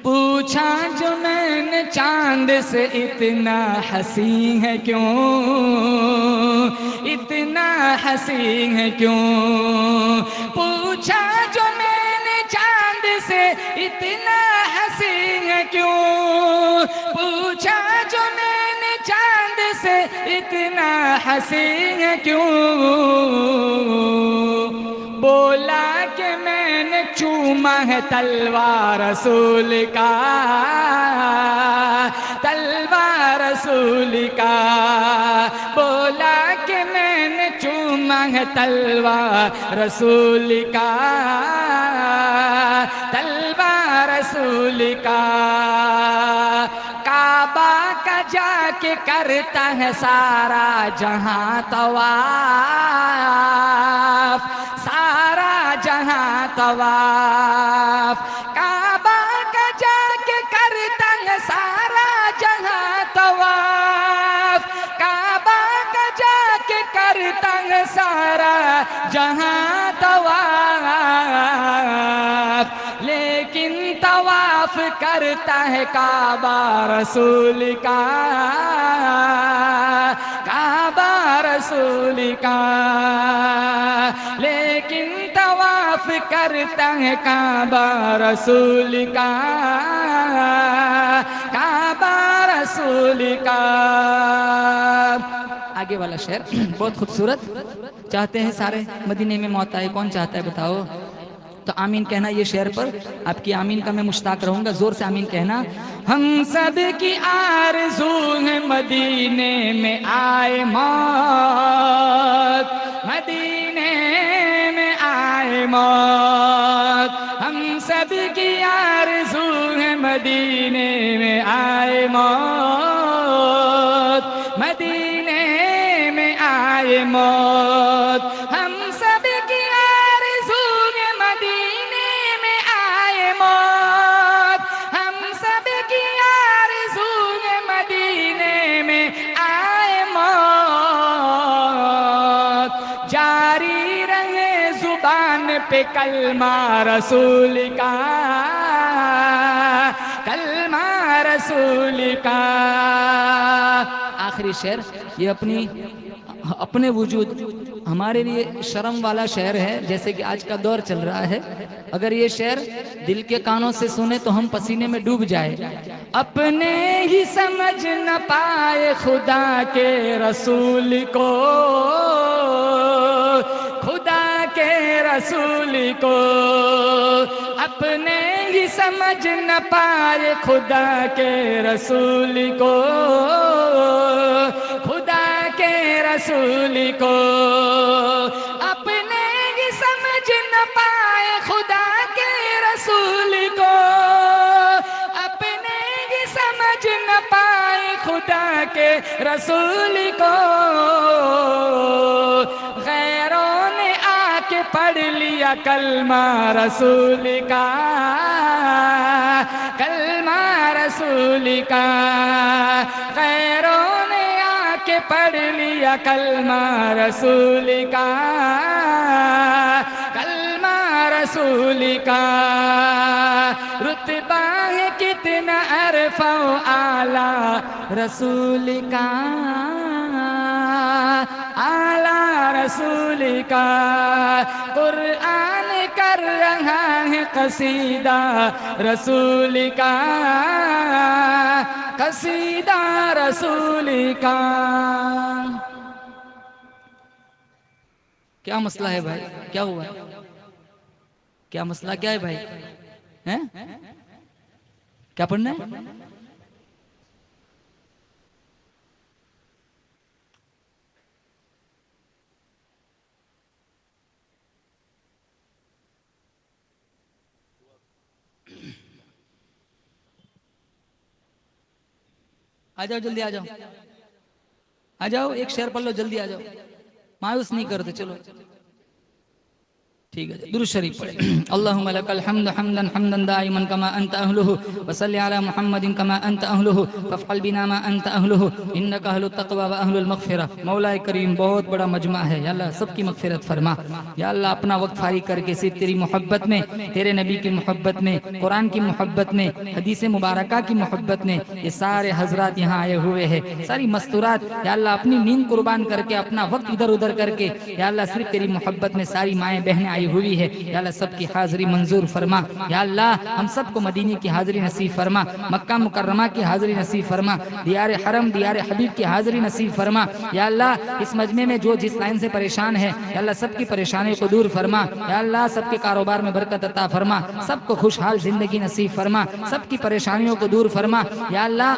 پوچھا جو میں نے چاند سے اتنا حسین ہے کیوں، اتنا حسین ہے کیوں. پوچھا جو میں نے چاند سے اتنا حسین ہے کیوں، پوچھا جو میں نے چاند سے اتنا حسین ہے کیوں. بولا کہ میں نے چوما ہے تلوار رسول کا، تلوار رسول کا. بولا کہ میں نے چوما ہے تلوار رسول کا، تلوار رسول کا. کعبہ کا جا کے کرتا ہے سارا جہاں طواف، سارا جہاں طواف. کعبہ کا جا کے کرتا ہے سارا جہاں طواف، کعبہ کا جا کے کرتا ہے سارا جہاں طواف. لیکن طواف کرتا ہے کعبہ رسول کا، کعبہ رسول کا. لیکن طواف کرتا ہے کعبہ رسول کا، کعبہ رسول کا. آگے والا شعر بہت خوبصورت. چاہتے ہیں سارے مدینے میں موت آئے، کون چاہتا ہے بتاؤ؟ تو آمین کہنا یہ شعر پر. آپ کی آمین کا میں مشتاق رہوں گا، زور سے آمین کہنا. ہم سب کی آرزو ہے مدینے میں آئے موت، مدینے میں آئے موت. ہم سب کی آرزو ہے مدینے میں آئے موت، مدینے میں آئے موت. ہم سب کی آرزو ہے مدینے میں آئے موت، ہم سب کی آرزو ہے مدینے میں آئے موت. جاری رہے زبان پہ کلمہ رسول کا، کلمہ رسول کا. آخری شعر یہ اپنے وجود ہمارے لیے شرم والا شعر ہے، جیسے کہ آج کا دور چل رہا ہے. اگر یہ شعر دل کے کانوں سے سنے تو ہم پسینے میں ڈوب جائے. اپنے ہی سمجھ نہ پائے خدا کے رسول کو، خدا کے رسول کو. اپنے ہی سمجھ نہ پائے خدا کے رسول کو، خدا کے کے رسول کو اپنے ہی سمجھ نہ پائے خدا کے رسول کو اپنے ہی سمجھ نہ پائے خدا کے رسول کو غیروں نے آ کے پڑھ لیا کلمہ رسول کا کلمہ رسول کا غیروں نے آ کے پڑھ لیا کلمہ رسول کا کلمہ رسول کا رتبہ ہے کتنا عرفہ و اعلیٰ رسول کا اعلیٰ رسول کا قرآن کر رہا ہے قصیدہ رسول کا قصیدہ رسول کا. کیا مسئلہ ہے بھائی؟ کیا ہوا ہے؟ کیا مسئلہ کیا ہے بھائی؟ ہیں؟ کیا پڑھنا ہے؟ آ جاؤ جلدی آ جاؤ آ جاؤ ایک شعر پڑھ لو جلدی آ جاؤ مایوس نہیں کرتے چلو ٹھیک ہے درود شریف پڑھیں اللہم لک الحمد حمدا حمدا دائما کما انت اہلہ وصلی علی محمد کما انت اہلہ فافعل بنا ما انت اہلہ انک اہل التقوی و اہل المغفرہ. مولا کریم بہت بڑا مجمع ہے یا اللہ سب کی مغفرت فرما یا اللہ اپنا وقت فارغ کر کے صرف تیری محبت میں تیرے نبی کی محبت میں قرآن کی محبت میں حدیث مبارکہ کی محبت میں یہ سارے حضرات یہاں آئے ہوئے ہیں ساری مستورات یا اللہ اپنی نیند قربان کر کے اپنا وقت ادھر ادھر کر کے یا اللہ صرف تیری محبت میں ساری مائیں بہنیں آئی ہوئی ہے یا اللہ سب کی حاضری منظور فرما یا اللہ ہم سب کو مدینے کی حاضری نصیب فرما مکہ مکرمہ کی حاضری نصیب فرما دیار حرم دیار حبیب کی حاضری نصیب فرما یا اللہ اس مجمع میں جو جس لائن سے پریشان ہے یا اللہ سب کی پریشانی کو دور فرما یا اللہ سب کے کاروبار میں برکت عطا فرما سب کو خوشحال زندگی نصیب فرما سب کی پریشانیوں کو دور فرما یا اللہ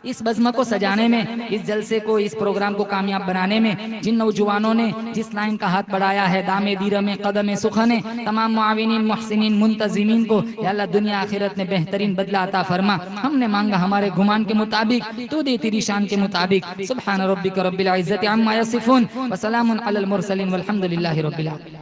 اس بزم کو سجانے میں اس جلسے کو اس پروگرام کو کامیاب بنانے میں جن نوجوانوں نے جس لائن کا ہاتھ بڑھایا ہے دام دیرم قدم سخنے تمام معاونین محسنین منتظمین کو یا اللہ دنیا آخرت میں بہترین بدلہ عطا فرما ہم نے مانگا ہمارے گمان کے مطابق تو دے تیری شان کے مطابق سبحان ربک رب العزت عما یصفون وسلام علی المرسلین والحمد للہ رب العالمین.